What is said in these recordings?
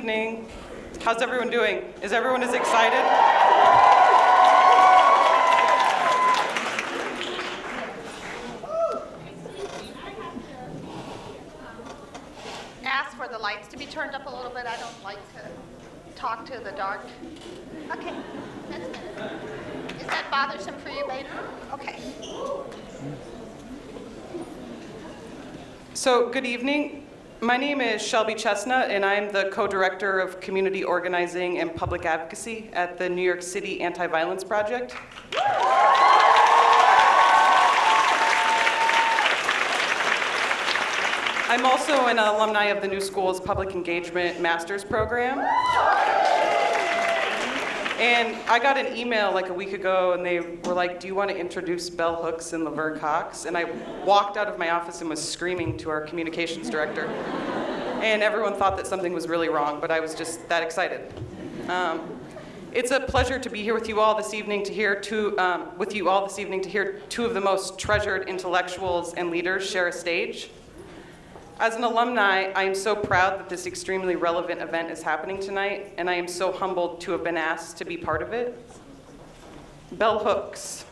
evening. How's everyone doing? Is everyone as excited? Ask for the lights to be turned up a little bit. I don't like to talk to the dark. Okay, that's good. Is that bothersome for you, babe? Okay. So, good evening. My name is Shelby Chestnut, and I'm the co-director of community organizing and public advocacy at the New York City Anti-Violence Project. I'm also an alumni of the New School's Public Engagement Master's Program. And I got an email like a week ago, and they were like, do you want to introduce Bell Hooks and Laverne Cox? And I walked out of my office and was screaming to our communications director. And everyone thought that something was really wrong, but I was just that excited. It's a pleasure to be here with you all this evening to hear two of the most treasured intellectuals and leaders share a stage. As an alumni, I am so proud that this extremely relevant event is happening tonight, and I am so humbled to have been asked to be part of it. Bell Hooks.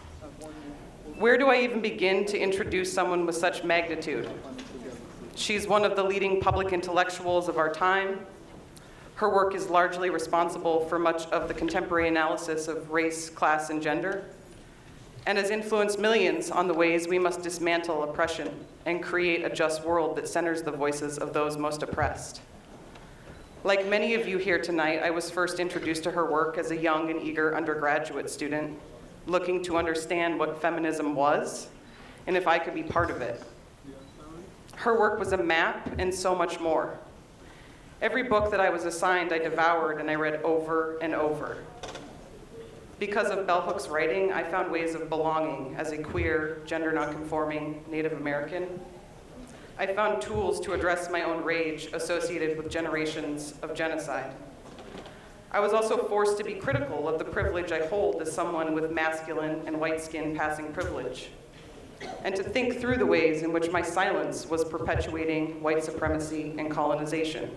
Where do I even begin to introduce someone with such magnitude? She's one of the leading public intellectuals of our time. Her work is largely responsible for much of the contemporary analysis of race, class, and gender, and has influenced millions on the ways we must dismantle oppression and create a just world that centers the voices of those most oppressed. Like many of you here tonight, I was first introduced to her work as a young and eager undergraduate student, looking to understand what feminism was and if I could be part of it. Her work was a map and so much more. Every book that I was assigned, I devoured and I read over and over. Because of Bell Hooks' writing, I found ways of belonging as a queer, gender nonconforming Native American. I found tools to address my own rage associated with generations of genocide. I was also forced to be critical of the privilege I hold as someone with masculine and white skin passing privilege, and to think through the ways in which my silence was perpetuating white supremacy and colonization.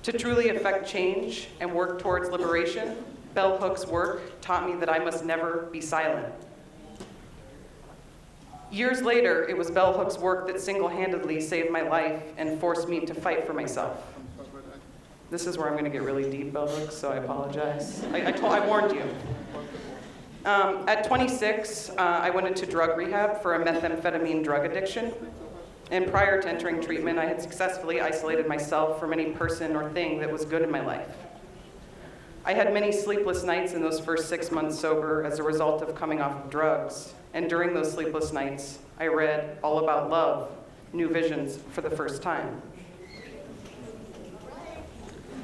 To truly affect change and work towards liberation, Bell Hooks' work taught me that I must never be silent. Years later, it was Bell Hooks' work that single-handedly saved my life and forced me to fight for myself. This is where I'm going to get really deep, Bell Hooks, so I apologize. I warned you. At 26, I went into drug rehab for a methamphetamine drug addiction. And prior to entering treatment, I had successfully isolated myself from any person or thing that was good in my life. I had many sleepless nights in those first 6 months sober as a result of coming off of drugs. And during those sleepless nights, I read All About Love, New Visions for the first time.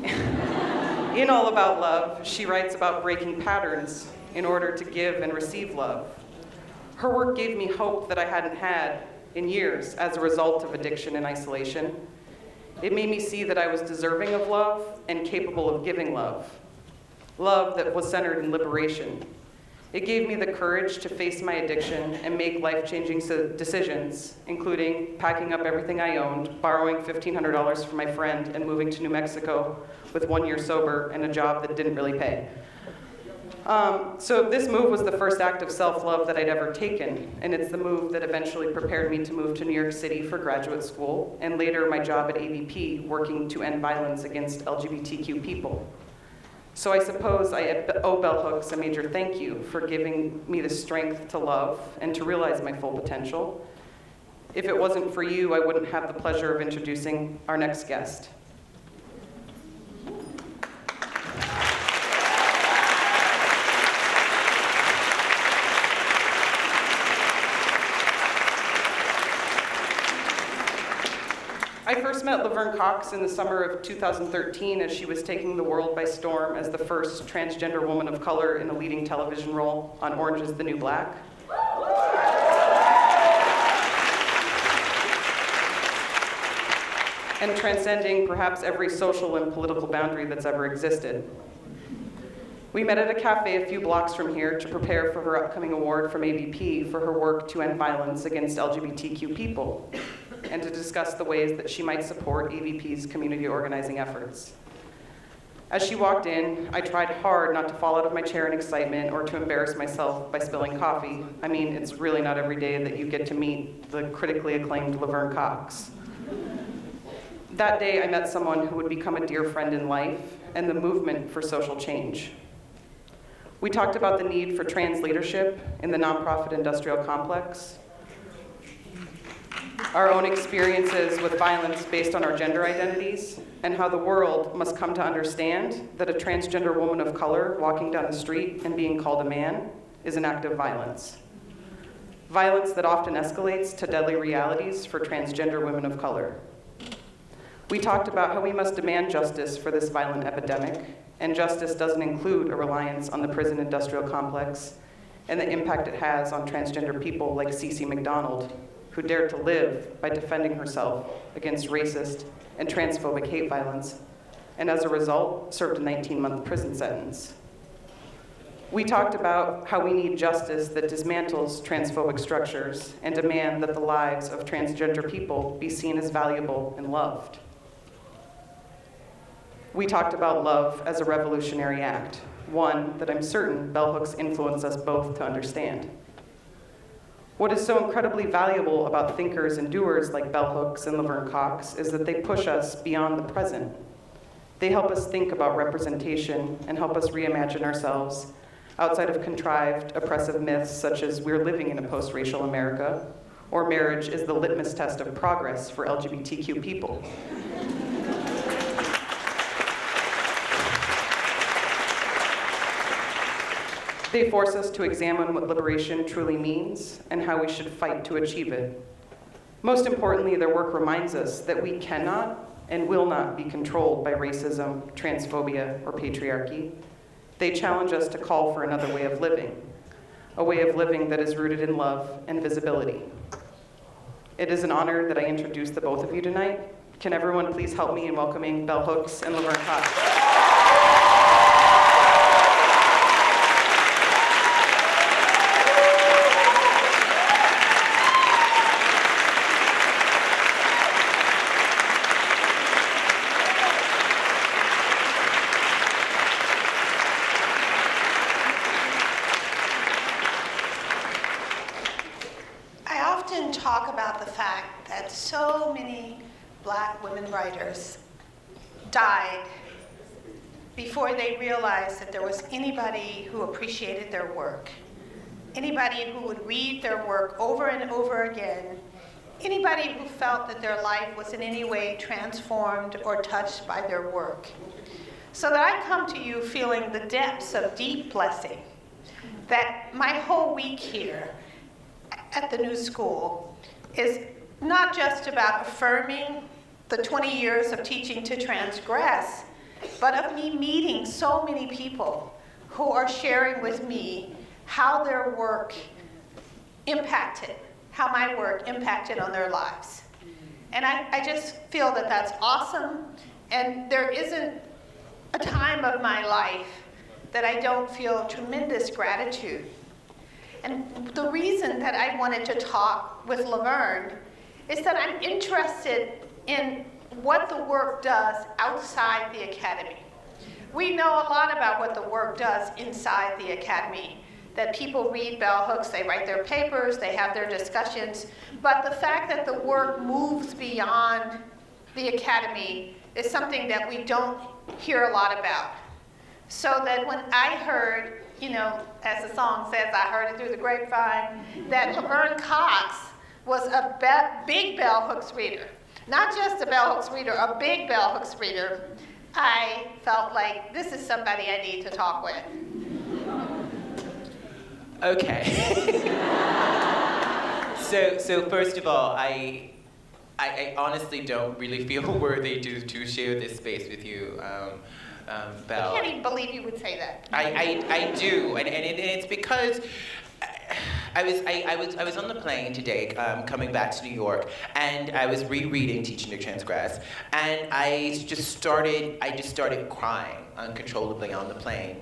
In All About Love, she writes about breaking patterns in order to give and receive love. Her work gave me hope that I hadn't had in years as a result of addiction and isolation. It made me see that I was deserving of love and capable of giving love. Love that was centered in liberation. It gave me the courage to face my addiction and make life-changing decisions, including packing up everything I owned, borrowing $1,500 from my friend, and moving to New Mexico with 1 year sober and a job that didn't really pay. So this move was the first act of self-love that I'd ever taken, and it's the move that eventually prepared me to move to New York City for graduate school, and later my job at AVP, working to end violence against LGBTQ people. So I suppose I owe Bell Hooks a major thank you for giving me the strength to love and to realize my full potential. If it wasn't for you, I wouldn't have the pleasure of introducing our next guest. I first met Laverne Cox in the summer of 2013 as she was taking the world by storm as the first transgender woman of color in a leading television role on Orange is the New Black. And transcending perhaps every social and political boundary that's ever existed. We met at a cafe a few blocks from here to prepare for her upcoming award from AVP for her work to end violence against LGBTQ people, and to discuss the ways that she might support AVP's community organizing efforts. As she walked in, I tried hard not to fall out of my chair in excitement or to embarrass myself by spilling coffee. I mean, it's really not every day that you get to meet the critically acclaimed Laverne Cox. That day, I met someone who would become a dear friend in life and the movement for social change. We talked about the need for trans leadership in the nonprofit industrial complex, our own experiences with violence based on our gender identities, and how the world must come to understand that a transgender woman of color walking down the street and being called a man is an act of violence. Violence that often escalates to deadly realities for transgender women of color. We talked about how we must demand justice for this violent epidemic, and justice doesn't include a reliance on the prison industrial complex and the impact it has on transgender people like Cece McDonald, who dared to live by defending herself against racist and transphobic hate violence, and as a result, served a 19-month prison sentence. We talked about how we need justice that dismantles transphobic structures and demand that the lives of transgender people be seen as valuable and loved. We talked about love as a revolutionary act, one that I'm certain bell hooks influence us both to understand. What is so incredibly valuable about thinkers and doers like bell hooks and Laverne Cox is that they push us beyond the present. They help us think about representation and help us reimagine ourselves outside of contrived, oppressive myths such as we're living in a post-racial America, or marriage is the litmus test of progress for LGBTQ people. They force us to examine what liberation truly means and how we should fight to achieve it. Most importantly, their work reminds us that we cannot and will not be controlled by racism, transphobia, or patriarchy. They challenge us to call for another way of living, a way of living that is rooted in love and visibility. It is an honor that I introduce the both of you tonight. Can everyone please help me in welcoming bell hooks and Laverne Cox? Talk about the fact that so many Black women writers died before they realized that there was anybody who appreciated their work, anybody who would read their work over and over again, anybody who felt that their life was in any way transformed or touched by their work. So that I come to you feeling the depths of deep blessing that my whole week here at the new school is not just about affirming the 20 years of teaching to transgress, but of me meeting so many people who are sharing with me how their work impacted, how my work impacted on their lives. And I just feel that that's awesome, and there isn't a time of my life that I don't feel tremendous gratitude. And the reason that I wanted to talk with Laverne is that I'm interested in what the work does outside the academy. We know a lot about what the work does inside the academy, that people read bell hooks, they write their papers, they have their discussions, but the fact that the work moves beyond the academy is something that we don't hear a lot about. So that when I heard, as the song says, I heard it through the grapevine, that Laverne Cox was a big bell hooks reader. Not just a bell hooks reader, a big bell hooks reader. I felt like this is somebody I need to talk with. Okay. So first of all, I honestly don't really feel worthy to share this space with you. Belle. I can't even believe you would say that. I do, and it's because I was on the plane today, coming back to New York, and I was rereading Teaching to Transgress, and I just started crying uncontrollably on the plane.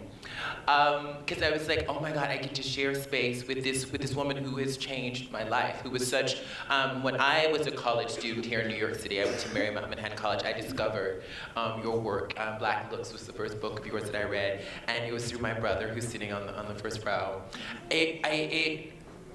because I was like, oh my God, I get to share space with this woman who has changed my life, who was such, when I was a college student here in New York City, I went to Marymount Manhattan College, I discovered your work. Black Looks was the first book of yours that I read, and it was through my brother who's sitting on the first row. It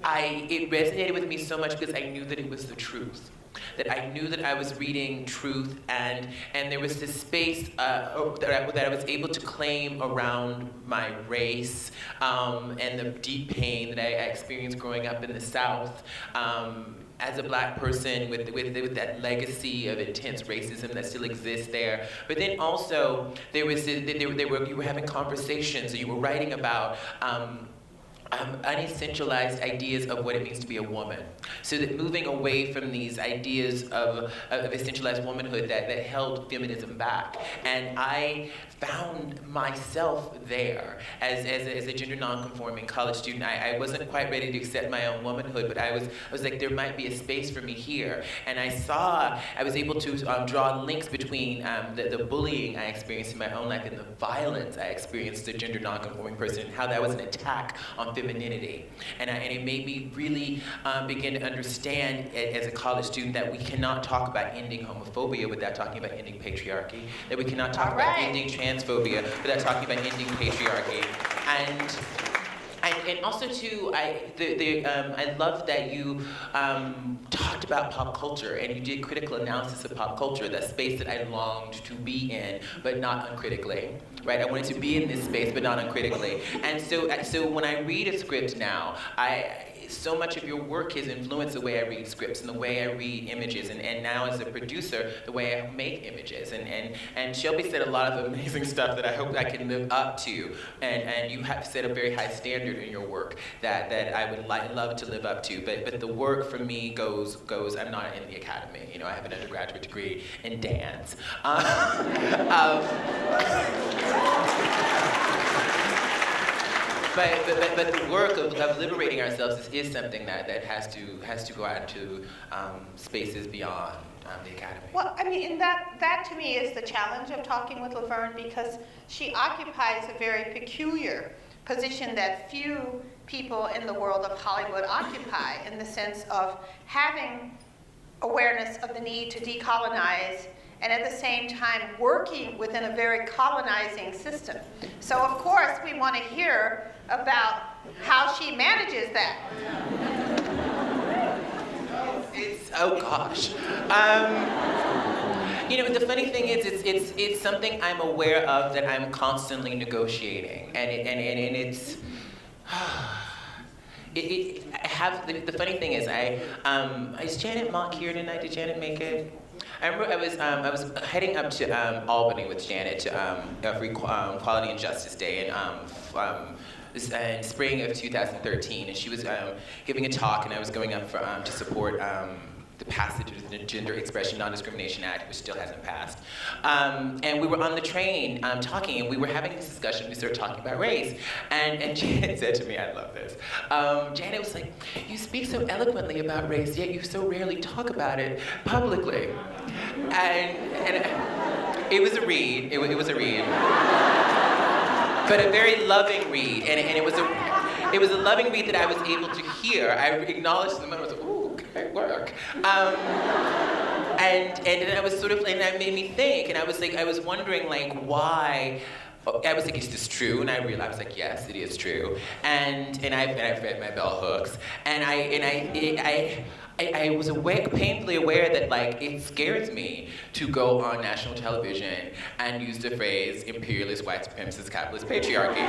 resonated with me so much because I knew that it was the truth. That I knew that I was reading truth, and there was this space that I was able to claim around my race and the deep pain that I experienced growing up in the South. As a Black person with that legacy of intense racism that still exists there, but then also you were having conversations, and you were writing about unessentialized ideas of what it means to be a woman. So that moving away from these ideas of essentialized womanhood that held feminism back. And I found myself there as a gender nonconforming college student. I wasn't quite ready to accept my own womanhood, but I was like, there might be a space for me here. And I was able to draw links between the bullying I experienced in my own life and the violence I experienced as a gender nonconforming person, and how that was an attack on femininity. And it made me really begin to understand as a college student that we cannot talk about ending homophobia without talking about ending patriarchy, that we cannot talk about ending transphobia without talking about ending patriarchy. And also too, I love that you talked about pop culture, and you did critical analysis of pop culture, that space that I longed to be in, but not uncritically, right? I wanted to be in this space, but not uncritically. And so when I read a script now, so much of your work has influenced the way I read scripts and the way I read images, and now as a producer, the way I make images. And Shelby said a lot of amazing stuff that I hope I can live up to, and you have set a very high standard in your work that I would love to live up to. But the work for me goes. I'm not in the academy. You know, I have an undergraduate degree in dance. But the work of liberating ourselves is something that has to go out into spaces beyond the academy. Well, I mean, and that to me is the challenge of talking with Laverne, because she occupies a very peculiar position that few people in the world of Hollywood occupy, in the sense of having awareness of the need to decolonize and at the same time working within a very colonizing system. So of course we want to hear about how she manages that. Oh gosh. You know, the funny thing is, it's something I'm aware of, that I'm constantly negotiating, and it's. The funny thing is, is Janet Mock here tonight? Did Janet make it? I remember I was heading up to Albany with Janet to Equality and Justice Day in spring of 2013, and she was giving a talk, and I was going up to support the passage of the Gender Expression Non-Discrimination Act, which still hasn't passed. And we were on the train talking, and we were having this discussion. We started talking about race, and Janet said to me, I love this. Janet was like, "You speak so eloquently about race, yet you so rarely talk about it publicly." And it was a read. It was a read, but a very loving read, and it was a loving read that I was able to hear. I acknowledged them, and I was like, "Ooh, great work." And I was sort of, and that made me think, and I was wondering, like, why. I was like, is this true? And I realized, like, yes, it is true. And I've read my bell hooks, and I was painfully aware that, like, it scares me to go on national television and use the phrase imperialist white supremacist capitalist patriarchy.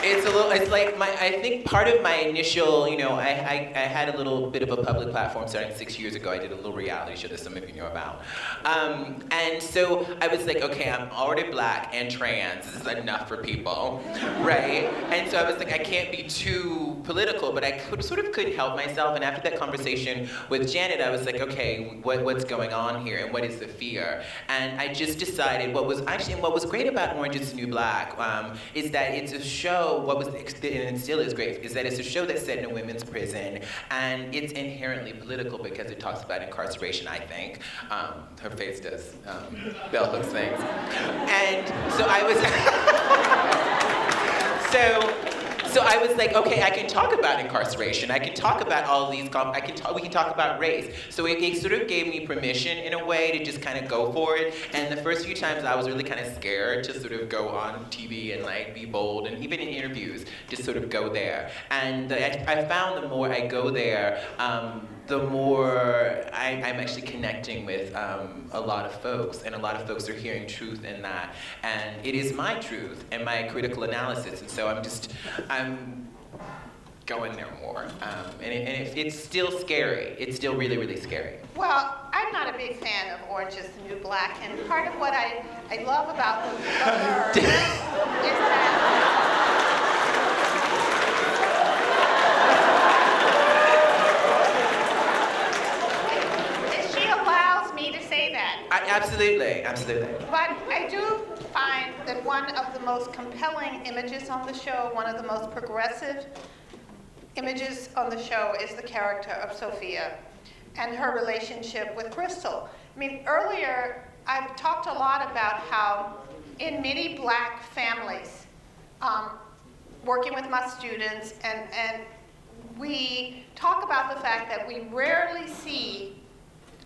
It's like I think part of my initial, you know, I had a little bit of a public platform starting 6 years ago. I did a little reality show that some of you know about. And so I was like, okay, I'm already Black and trans. This is enough for people, right? And so I was like, I can't be too political, but I sort of couldn't help myself. And after that conversation with Janet, I was like, okay, what's going on here, and what is the fear? And I just decided what was great about Orange Is the New Black is that it's a show. And it still is great, is that it's a show that's set in a women's prison, and it's inherently political because it talks about incarceration. I think her face does bell hooks things, and so I was. So I was like, okay, I can talk about incarceration. I can talk about all these. We can talk about race. So it sort of gave me permission in a way to just kind of go for it. And the first few times I was really kind of scared to sort of go on TV and like be bold, and even in interviews, just sort of go there. And I found the more I go there, the more I'm actually connecting with a lot of folks, and a lot of folks are hearing truth in that. And it is my truth and my critical analysis, and so I'm going there more. And it's still scary. It's still really, really scary. Well, I'm not a big fan of Orange Is the New Black, and part of what I love about her is that she allows me to say that. Absolutely. But I do find that one of the most compelling images on the show, one of the most progressive images on the show, is the character of Sophia and her relationship with Crystal. I mean, earlier I've talked a lot about how in many black families, working with my students, and we talk about the fact that we rarely see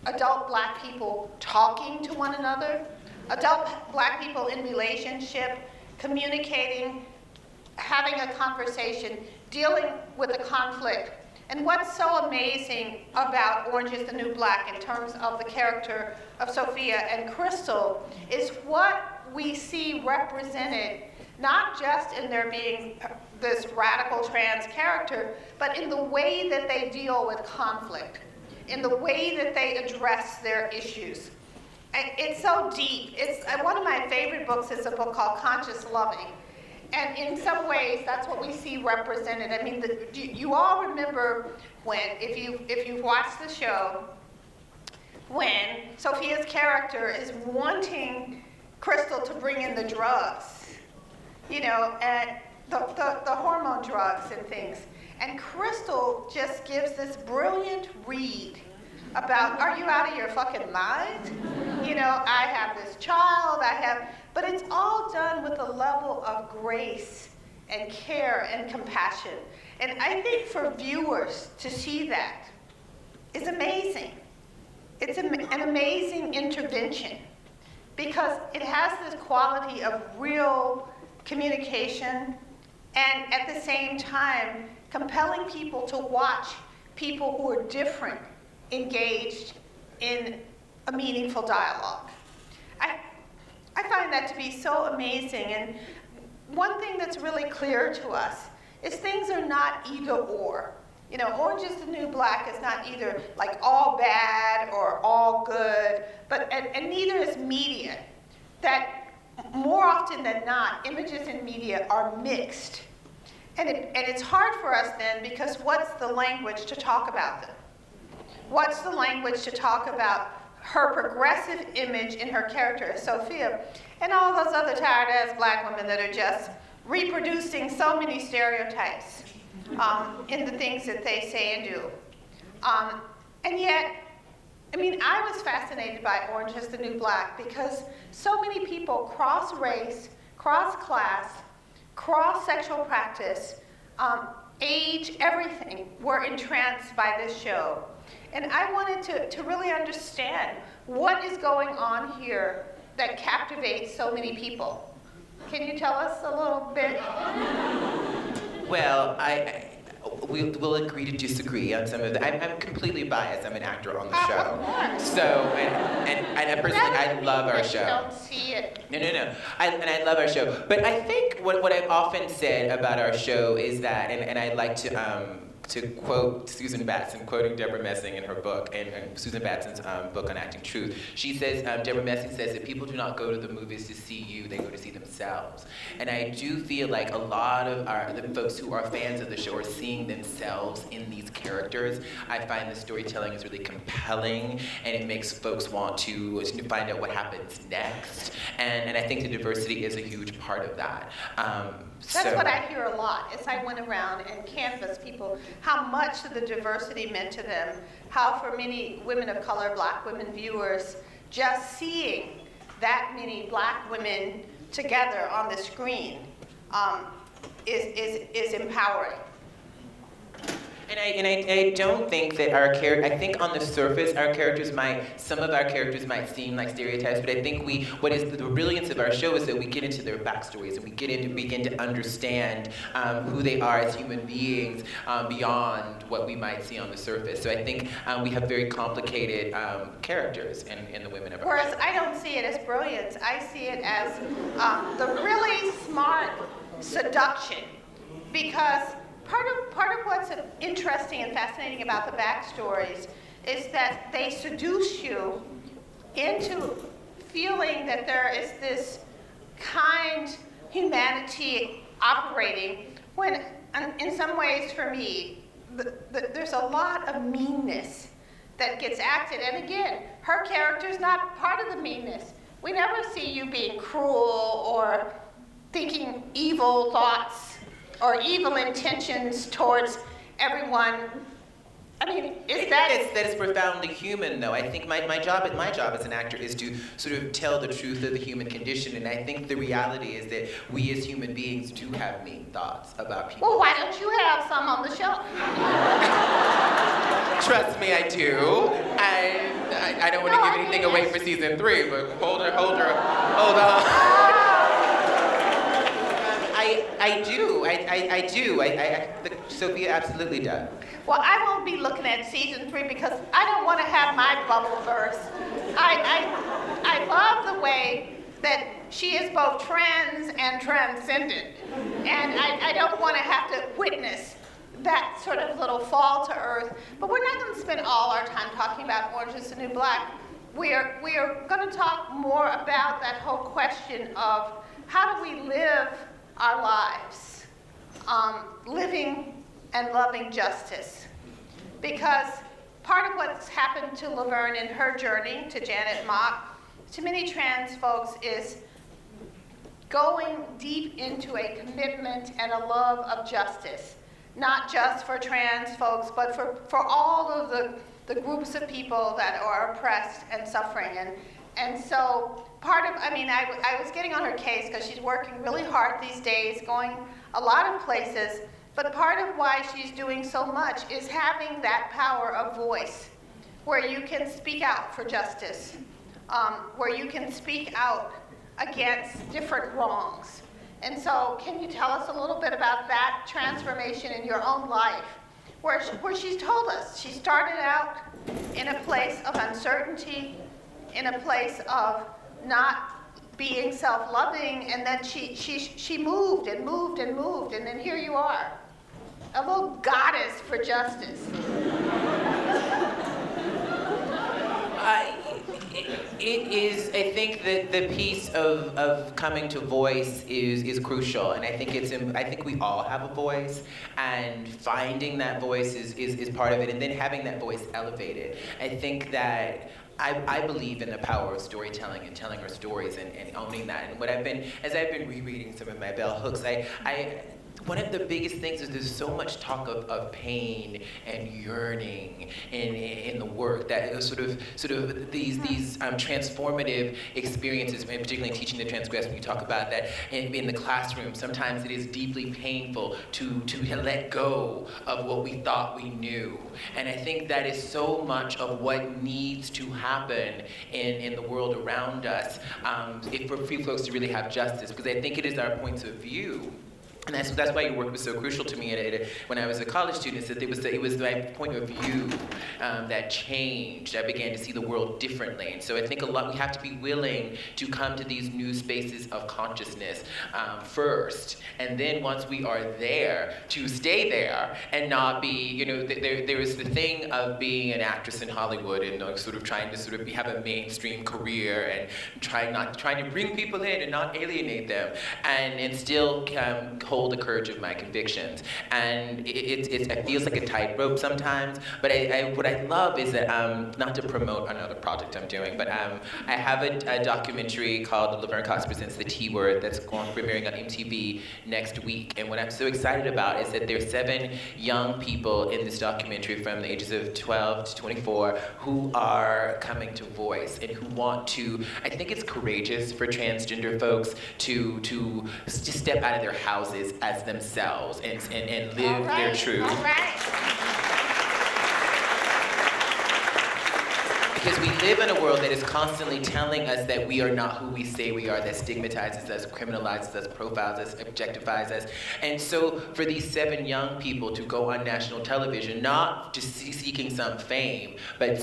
adult black people talking to one another, adult black people in relationship, communicating, having a conversation, dealing with a conflict. And what's so amazing about Orange Is the New Black in terms of the character of Sophia and Crystal is what we see represented, not just in there being this radical trans character, but in the way that they deal with conflict, in the way that they address their issues. And it's so deep. It's one of my favorite books is a book called Conscious Loving. And in some ways, that's what we see represented. I mean, you all remember when, if you've watched the show, when Sophia's character is wanting Crystal to bring in the drugs, you know, and the hormone drugs and things. And Crystal just gives this brilliant read about, are you out of your fucking mind? You know, I have this child, but it's all done with a level of grace and care and compassion. And I think for viewers to see that is amazing. It's an amazing intervention because it has this quality of real communication and at the same time compelling people to watch people who are different engaged in a meaningful dialogue. I find that to be so amazing, and one thing that's really clear to us is things are not either or. You know, Orange Is the New Black is not either like all bad or all good, but and neither is media. That more often than not, images in media are mixed. And it's hard for us then because what's the language to talk about them? What's the language to talk about her progressive image in her character as Sophia, and all those other tired-ass black women that are just reproducing so many stereotypes in the things that they say and do. And yet, I mean, I was fascinated by Orange Is the New Black because so many people cross-race, cross-class, cross-sexual practice, age, everything, were entranced by this show. And I wanted to really understand what is going on here that captivates so many people. Can you tell us a little bit? Well, we'll agree to disagree on some of that. I'm completely biased. I'm an actor on the show. Of course. So, and personally, I love our show. Don't see it. No. I love our show. But I think what I've often said about our show is that, and I'd like to quote Susan Batson, quoting Deborah Messing in her book, and Susan Batson's book on Acting Truth. She says, Deborah Messing says that people do not go to the movies to see you, they go to see themselves. themselves. And I do feel like a lot of the folks who are fans of the show are seeing themselves in these characters. I find the storytelling is really compelling, and it makes folks want to find out what happens next. And I think the diversity is a huge part of that. That's what I hear a lot as I went around and canvassed people, how much the diversity meant to them, how for many women of color, black women viewers, just seeing that many black women together on the screen is empowering. And I don't think that I think on the surface, some of our characters might seem like stereotypes, but I think what is the brilliance of our show is that we get into their backstories and we begin to understand who they are as human beings beyond what we might see on the surface. So I think we have very complicated characters in the women of our Whereas show. I don't see it as brilliance, I see it as the really smart seduction, because part of what's interesting and fascinating about the backstories is that they seduce you into feeling that there is this kind humanity operating, when in some ways for me, there's a lot of meanness that gets acted. And again, her character's not part of the meanness. We never see you being cruel or thinking evil thoughts or evil intentions towards everyone. I mean, that is profoundly human, though. I think my job as an actor is to sort of tell the truth of the human condition, and I think the reality is that we as human beings do have mean thoughts about people. Well, why don't you have some on the show? Trust me, I do. I don't want to give anything away for season 3, but hold on. I do. Sophia absolutely does. Well, I won't be looking at season 3 because I don't want to have my bubble burst. I love the way that she is both trans and transcendent, and I don't want to have to witness that sort of little fall to earth. But we're not going to spend all our time talking about Orange is the New Black. We are going to talk more about that whole question of how do we live our lives, living and loving justice. Because part of what's happened to Laverne in her journey, to Janet Mock, to many trans folks, is going deep into a commitment and a love of justice. Not just for trans folks, but for all of the groups of people that are oppressed and suffering. And so I was getting on her case because she's working really hard these days, going a lot of places, but part of why she's doing so much is having that power of voice, where you can speak out for justice, where you can speak out against different wrongs. And so can you tell us a little bit about that transformation in your own life, where she's told us she started out in a place of uncertainty, in a place of not being self-loving, and then she moved and moved and moved, and then here you are, a little goddess for justice. It is. I think that the piece of coming to voice is crucial, and I think we all have a voice, and finding that voice is part of it, and then having that voice elevated. I think that I believe in the power of storytelling and telling our stories and owning that. And as I've been rereading some of my bell hooks, one of the biggest things is there's so much talk of pain and yearning in the work, that is sort of these transformative experiences, and particularly in Teaching to Transgress, when you talk about that in the classroom. Sometimes it is deeply painful to let go of what we thought we knew. And I think that is so much of what needs to happen in the world around us, for free folks to really have justice, because I think it is our points of view And that's why your work was so crucial to me when I was a college student, is that it was my point of view that changed. I began to see the world differently. And so I think we have to be willing to come to these new spaces of consciousness first. And then once we are there, to stay there and not be, there is the thing of being an actress in Hollywood and sort of trying to have a mainstream career and trying to bring people in and not alienate them and still hold the courage of my convictions. And it feels like a tightrope sometimes, but what I love is that, not to promote another project I'm doing, but I have a documentary called Laverne Cox Presents the T Word that's premiering on MTV next week. And what I'm so excited about is that there's 7 young people in this documentary from the ages of 12 to 24 who are coming to voice and who want to, I think it's courageous for transgender folks to just step out of their houses as themselves and live their truth. All right. Because we live in a world that is constantly telling us that we are not who we say we are, that stigmatizes us, criminalizes us, profiles us, objectifies us. And so for these 7 young people to go on national television, not just seeking some fame, but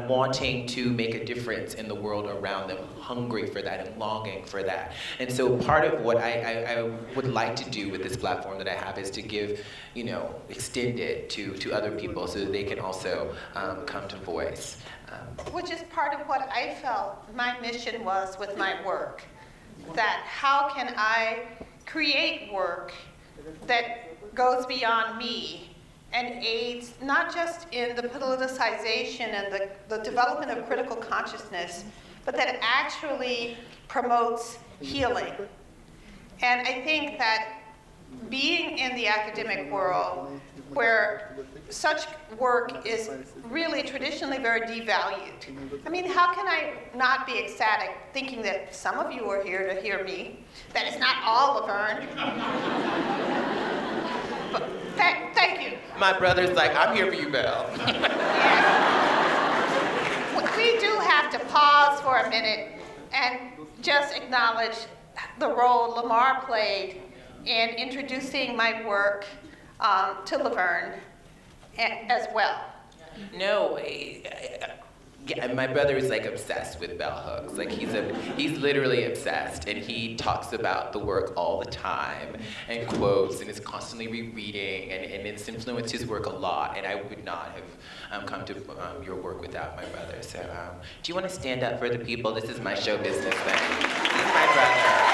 wanting to make a difference in the world around them, hungry for that and longing for that. And so part of what I would like to do with this platform that I have is to give, extend it to other people so that they can also come to voice. Which is part of what I felt my mission was with my work. That how can I create work that goes beyond me and aids not just in the politicization and the development of critical consciousness, but that actually promotes healing. And I think that being in the academic world, where such work is really traditionally very devalued. I mean, how can I not be ecstatic thinking that some of you are here to hear me, that it's not all Laverne. But thank you. My brother's like, I'm here for you, Belle. We do have to pause for a minute and just acknowledge the role Lamar played in introducing my work to Laverne as well. No, yeah, my brother is like obsessed with bell hooks. Like he's literally obsessed, and he talks about the work all the time and quotes and is constantly rereading, and it's influenced his work a lot. And I would not have come to your work without my brother. So, do you want to stand up for the people? This is my show business thing. He's my brother.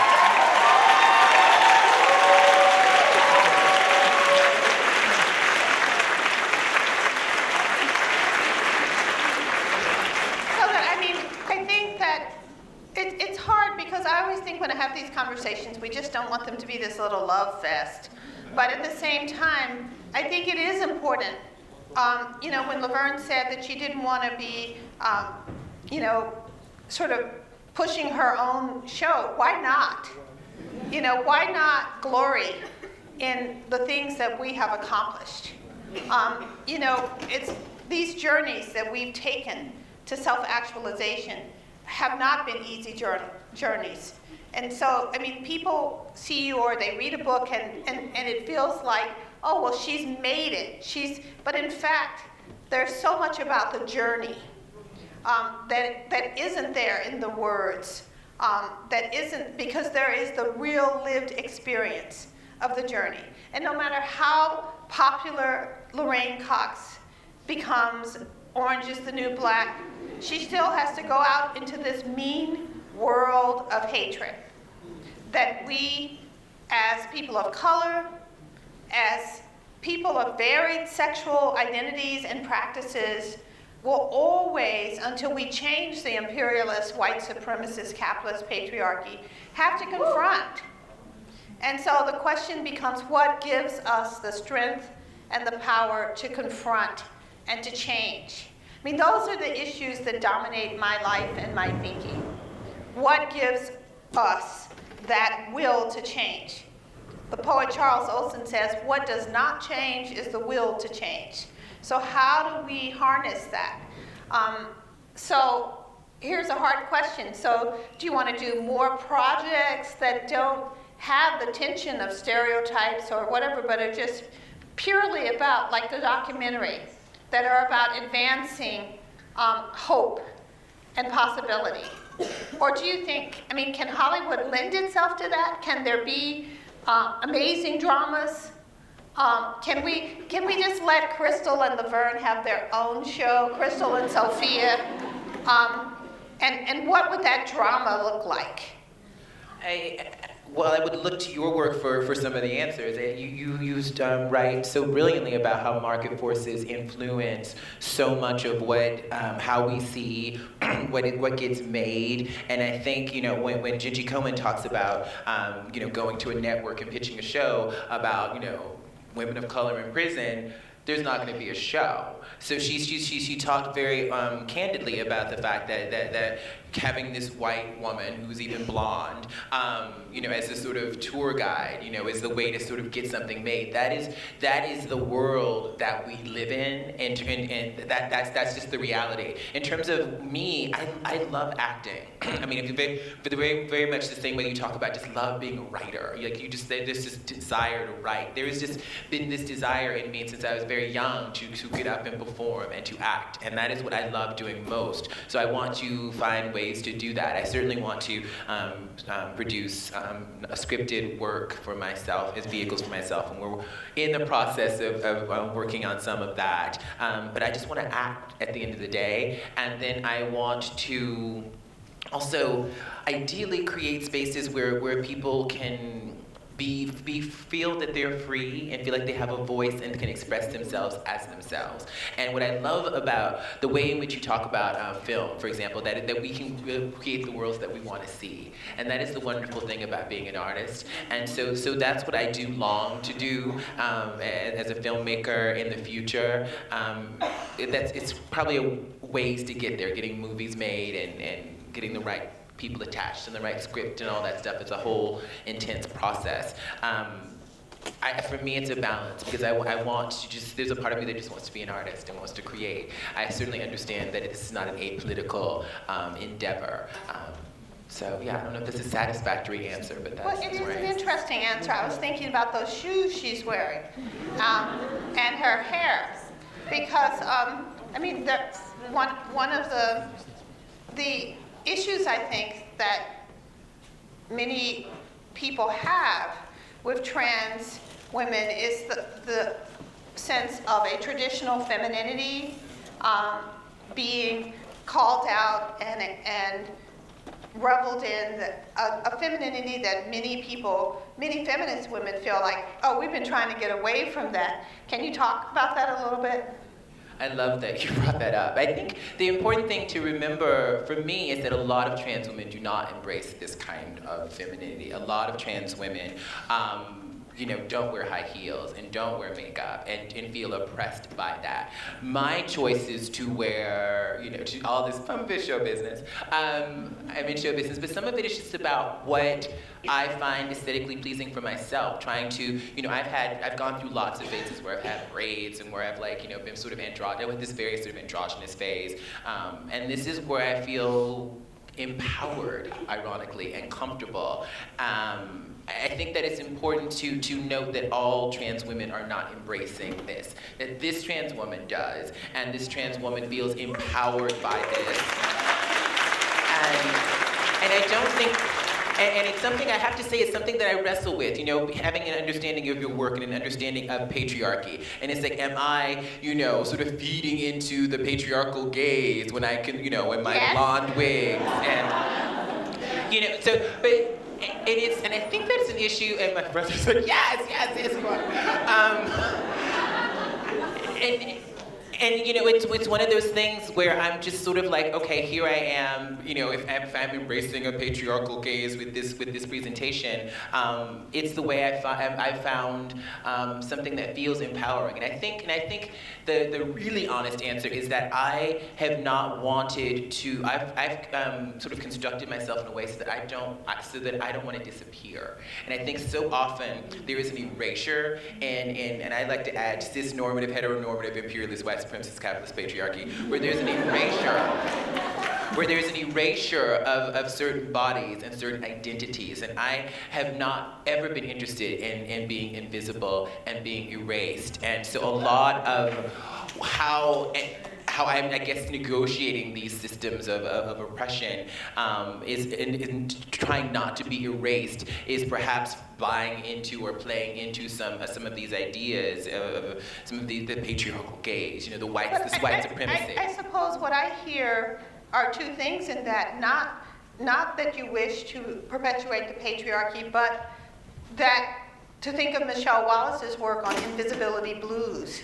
When I have these conversations, we just don't want them to be this little love fest. But at the same time, I think it is important. When Laverne said that she didn't want to be, sort of pushing her own show, why not? Why not glory in the things that we have accomplished? It's these journeys that we've taken to self-actualization have not been easy journeys. And so, people see you or they read a book and it feels like, oh, well, she's made it. But in fact, there's so much about the journey that isn't there in the words, that isn't, because there is the real lived experience of the journey. And no matter how popular Lorraine Cox becomes, Orange is the New Black, she still has to go out into this mean world of hatred that we, as people of color, as people of varied sexual identities and practices, will always, until we change the imperialist, white supremacist, capitalist patriarchy, have to confront. And so the question becomes, what gives us the strength and the power to confront and to change? Those are the issues that dominate my life and my thinking. What gives us that will to change? The poet Charles Olson says, what does not change is the will to change. So how do we harness that? So here's a hard question. So do you want to do more projects that don't have the tension of stereotypes or whatever, but are just purely about, like the documentary, that are about advancing hope and possibility? Or do you think, I mean, can Hollywood lend itself to that? Can there be amazing dramas? Can we just let Crystal and Laverne have their own show, Crystal and Sophia? And what would that drama look like? Well, I would look to your work for some of the answers. You used right so brilliantly about how market forces influence so much of what how we see what gets made. And I think when Gingy Cohen talks about going to a network and pitching a show about women of color in prison, there's not going to be a show. So she talked very candidly about the fact that having this white woman who's even blonde, as a sort of tour guide, is the way to sort of get something made. That is the world that we live in, and that's just the reality. In terms of me, I love acting. I mean, for the very much the same way you talk about just love being a writer. Like there's this desire to write. There has just been this desire in me since I was very young to get up and perform and to act, and that is what I love doing most. So I want to find ways to do that. I certainly want to produce a scripted work for myself as vehicles for myself, and we're in the process of working on some of that. But I just want to act at the end of the day, and then I want to also ideally create spaces where people can feel that they're free and feel like they have a voice and can express themselves as themselves. And what I love about the way in which you talk about film, for example, that we can create the worlds that we want to see. And that is the wonderful thing about being an artist. And so that's what I do long to do as a filmmaker in the future. It's probably ways to get there, getting movies made and getting the right people attached and the right script and all that stuff. It's a whole intense process. For me, it's a balance because I want to there's a part of me that just wants to be an artist and wants to create. I certainly understand that this is not an apolitical endeavor. So yeah, I don't know if this is a satisfactory answer, but that's Well, it is an interesting answer. I was thinking about those shoes she's wearing and her hair, because I mean, one of the issues I think that many people have with trans women is the sense of a traditional femininity being called out and reveled in, a femininity that many feminist women feel like, oh, we've been trying to get away from that. Can you talk about that a little bit? I love that you brought that up. I think the important thing to remember for me is that a lot of trans women do not embrace this kind of femininity. A lot of trans women don't wear high heels and don't wear makeup and feel oppressed by that. My choice is to wear, to all this fun show business. I'm in show business, but some of it is just about what I find aesthetically pleasing for myself. Trying to, I've gone through lots of phases where I've had braids and where I've been sort of androgynous, with this very sort of androgynous phase. And this is where I feel empowered, ironically, and comfortable. I think that it's important to note that all trans women are not embracing this. That this trans woman does, and this trans woman feels empowered by this. And I don't think, and it's something I have to say, it's something that I wrestle with, having an understanding of your work and an understanding of patriarchy. And it's like, am I, sort of feeding into the patriarchal gaze when I can, in my blonde wigs and, but. And I think that's an issue, and my brother's like, yes, you are. And it's one of those things where I'm just sort of like, okay, here I am, if I'm embracing a patriarchal gaze with this presentation, it's the way I've found something that feels empowering. And I think the really honest answer is that I have not wanted to. I've sort of constructed myself in a way so that I don't want to disappear. And I think so often there is an erasure, and I like to add cis-normative, heteronormative, imperialist white supremacist capitalist patriarchy, where there's an erasure of certain bodies and certain identities. And I have not ever been interested in being invisible and being erased. And so a lot of how I'm, I guess, negotiating these systems of oppression is in trying not to be erased, is perhaps buying into or playing into some of these ideas of some of the patriarchal gaze, the white supremacy. I suppose what I hear are two things in that, not that you wish to perpetuate the patriarchy, but that to think of Michelle Wallace's work on invisibility blues,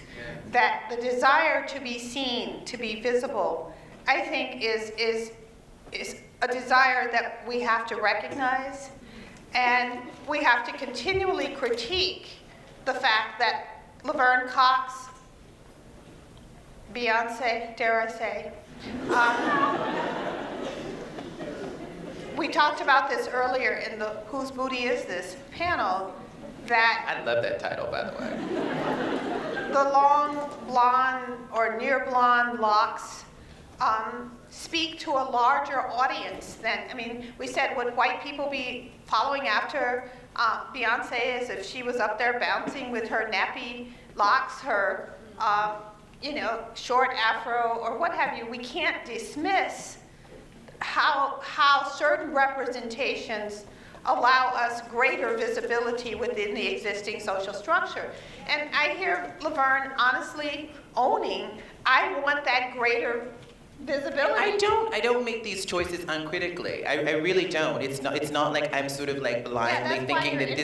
that the desire to be seen, to be visible, I think is a desire that we have to recognize, and we have to continually critique the fact that Laverne Cox, Beyonce, dare I say, we talked about this earlier in the Whose Booty Is This panel, that I love that title, by the way. the long blonde or near blonde locks speak to a larger audience than, we said, would white people be following after Beyonce as if she was up there bouncing with her nappy locks, her short afro or what have you? We can't dismiss how certain representations allow us greater visibility within the existing social structure. And I hear Laverne honestly owning, I want that greater visibility. I don't make these choices uncritically. I really don't. It's not like I'm sort of like blindly thinking that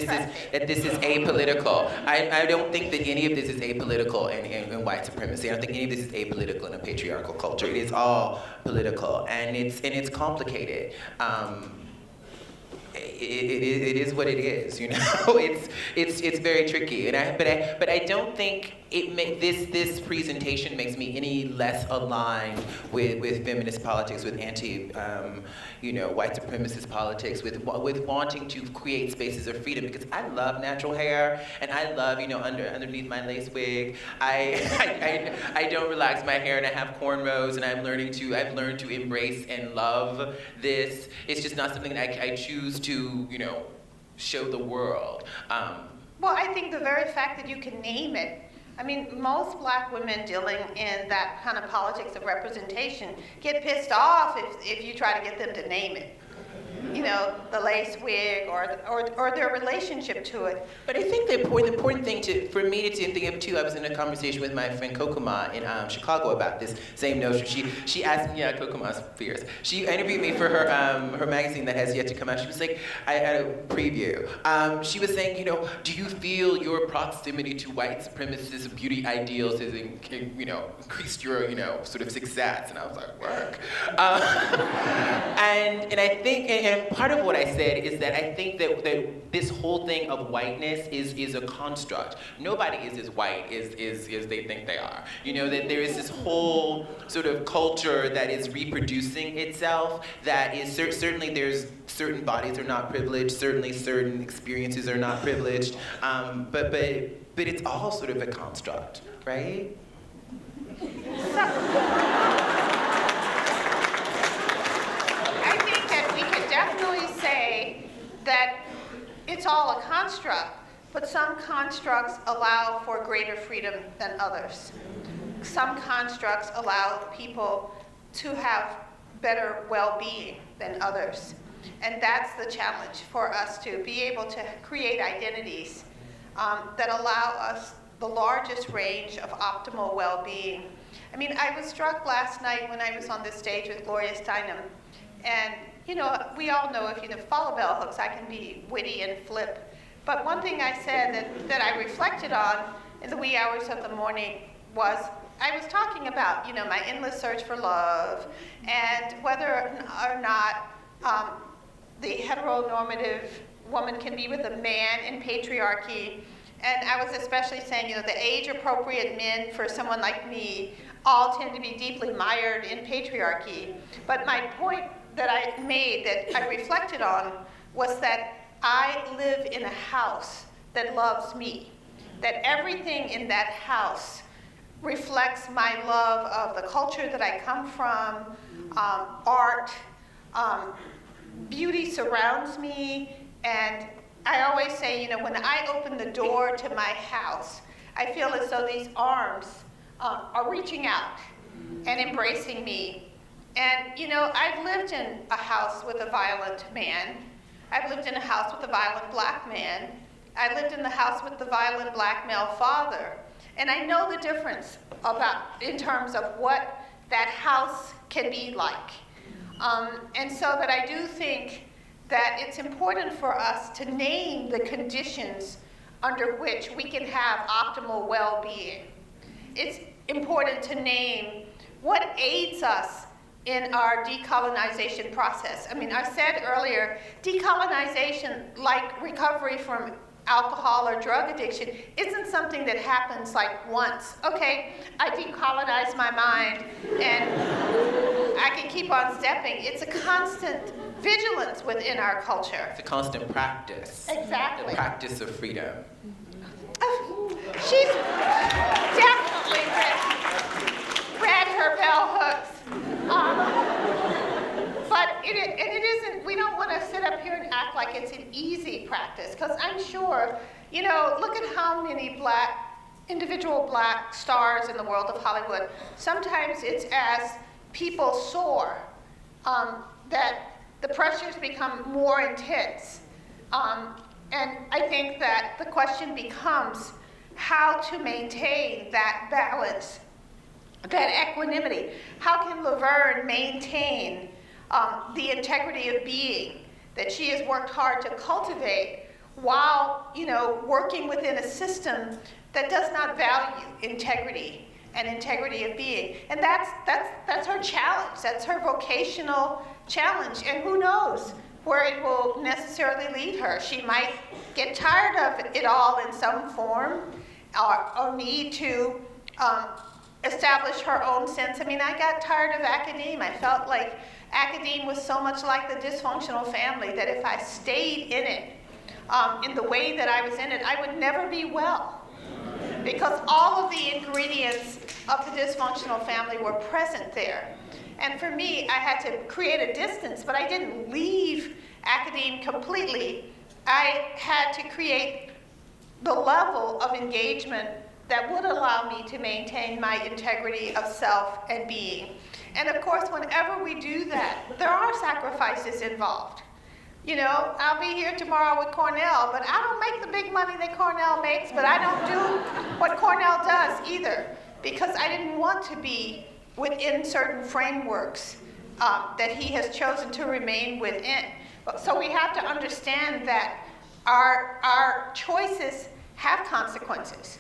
this is apolitical. I don't think that any of this is apolitical in white supremacy. I don't think any of this is apolitical in a patriarchal culture. It is all political, and it's complicated. It is what it is, It's very tricky, but I don't think this presentation makes me any less aligned with feminist politics, with white supremacist politics, with wanting to create spaces of freedom, because I love natural hair and I love underneath my lace wig. I don't relax my hair and I have cornrows, and I've learned to embrace and love this. It's just not something that I choose to show the world. Well, I think the very fact that you can name it, most black women dealing in that kind of politics of representation get pissed off if you try to get them to name it. The lace wig or their relationship to it. But I think the important thing for me to think of too, I was in a conversation with my friend Kokoma in Chicago about this same notion. She asked me, Kokoma's fierce. She interviewed me for her magazine that has yet to come out. She was like, I had a preview. She was saying, do you feel your proximity to white supremacist beauty ideals has increased your sort of success? And I was like, work. And I think, and part of what I said is that I think that this whole thing of whiteness is a construct. Nobody is as white as they think they are. That there is this whole sort of culture that is reproducing itself, that is certainly there's certain bodies are not privileged, certainly certain experiences are not privileged, but it's all sort of a construct, right? Definitely say that it's all a construct, but some constructs allow for greater freedom than others. Some constructs allow people to have better well-being than others. And that's the challenge for us, to be able to create identities that allow us the largest range of optimal well-being. I was struck last night when I was on this stage with Gloria Steinem, and we all know if you follow bell hooks, I can be witty and flip. But one thing I said that I reflected on in the wee hours of the morning was, I was talking about, my endless search for love, and whether or not the heteronormative woman can be with a man in patriarchy. And I was especially saying, the age-appropriate men for someone like me all tend to be deeply mired in patriarchy. But my point that I made, that I reflected on, was that I live in a house that loves me, that everything in that house reflects my love of the culture that I come from, art. Beauty surrounds me, and I always say, when I open the door to my house, I feel as though these arms are reaching out and embracing me. And, I've lived in a house with a violent man. I've lived in a house with a violent black man. I lived in the house with the violent black male father. And I know the difference in terms of what that house can be like. And so that I do think that it's important for us to name the conditions under which we can have optimal well-being. It's important to name what aids us in our decolonization process. I mean, I said earlier, decolonization, like recovery from alcohol or drug addiction, isn't something that happens like once. Okay, I decolonize my mind and I can keep on stepping. It's a constant vigilance within our culture. It's a constant practice. Exactly. The practice of freedom. She's definitely read her bell hooks. But it isn't, we don't want to sit up here and act like it's an easy practice, because I'm sure, look at how many individual black stars in the world of Hollywood. Sometimes it's as people soar that the pressures become more intense. And I think that the question becomes how to maintain that balance, that equanimity. How can Laverne maintain the integrity of being that she has worked hard to cultivate while, working within a system that does not value integrity and integrity of being? And that's her challenge. That's her vocational challenge. And who knows where it will necessarily lead her. She might get tired of it all in some form, or need to establish her own sense. I mean, I got tired of academe. I felt like academe was so much like the dysfunctional family that if I stayed in it, in the way that I was in it, I would never be well. Because all of the ingredients of the dysfunctional family were present there. And for me, I had to create a distance, but I didn't leave academe completely. I had to create the level of engagement that would allow me to maintain my integrity of self and being. And of course, whenever we do that, there are sacrifices involved. I'll be here tomorrow with Cornell, but I don't make the big money that Cornell makes, but I don't do what Cornell does either, because I didn't want to be within certain frameworks that he has chosen to remain within. So we have to understand that our choices have consequences,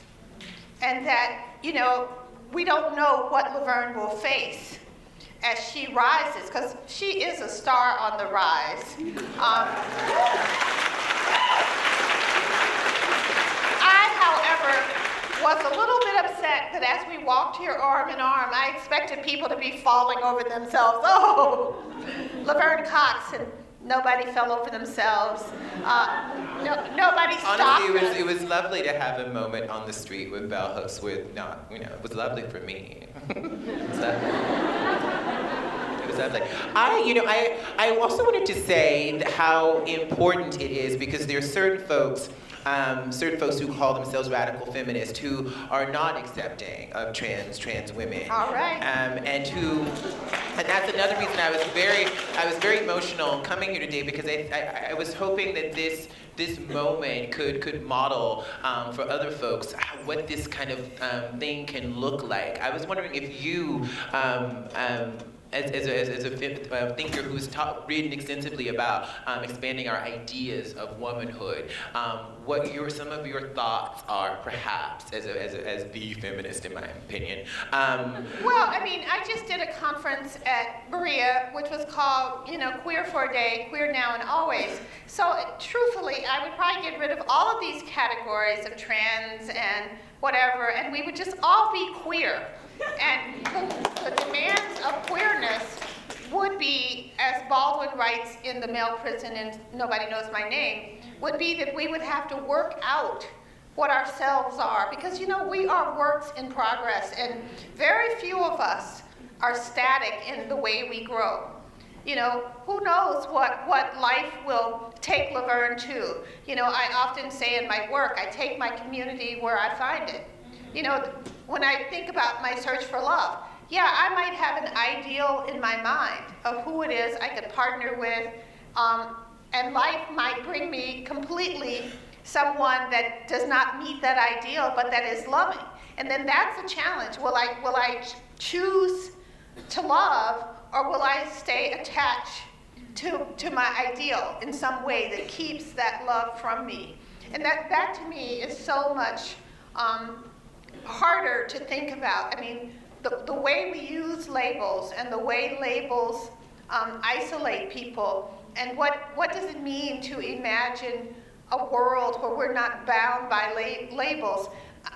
and that, we don't know what Laverne will face as she rises, because she is a star on the rise. I, however, was a little bit upset that as we walked here arm in arm, I expected people to be falling over themselves. Oh, Laverne Cox, and nobody fell over themselves. Nobody stopped. Honestly, it was lovely to have a moment on the street with bell hooks it was lovely for me. It was lovely. It was lovely. I also wanted to say how important it is, because there are certain folks who call themselves radical feminists who are not accepting of trans women. All right. And that's another reason I was very emotional coming here today, because I was hoping that this moment could model for other folks what this kind of thing can look like. I was wondering if you, as a thinker who's written extensively about expanding our ideas of womanhood, what some of your thoughts are, perhaps, as the feminist, in my opinion. Well, I mean, I just did a conference at Berea, which was called, Queer for a Day, Queer Now and Always. So, truthfully, I would probably get rid of all of these categories of trans and whatever, and we would just all be queer. And the demands of queerness would be, as Baldwin writes in The Male Prison and Nobody Knows My Name, would be that we would have to work out what ourselves are, because we are works in progress, and very few of us are static in the way we grow. Who knows what life will take Laverne to. I often say in my work, I take my community where I find it. When I think about my search for love, yeah, I might have an ideal in my mind of who it is I could partner with, and life might bring me completely someone that does not meet that ideal, but that is loving. And then that's a challenge. Will I choose to love, or will I stay attached to my ideal in some way that keeps that love from me? And that to me is so much harder to think about. I mean, the way we use labels and the way labels isolate people, and what does it mean to imagine a world where we're not bound by labels?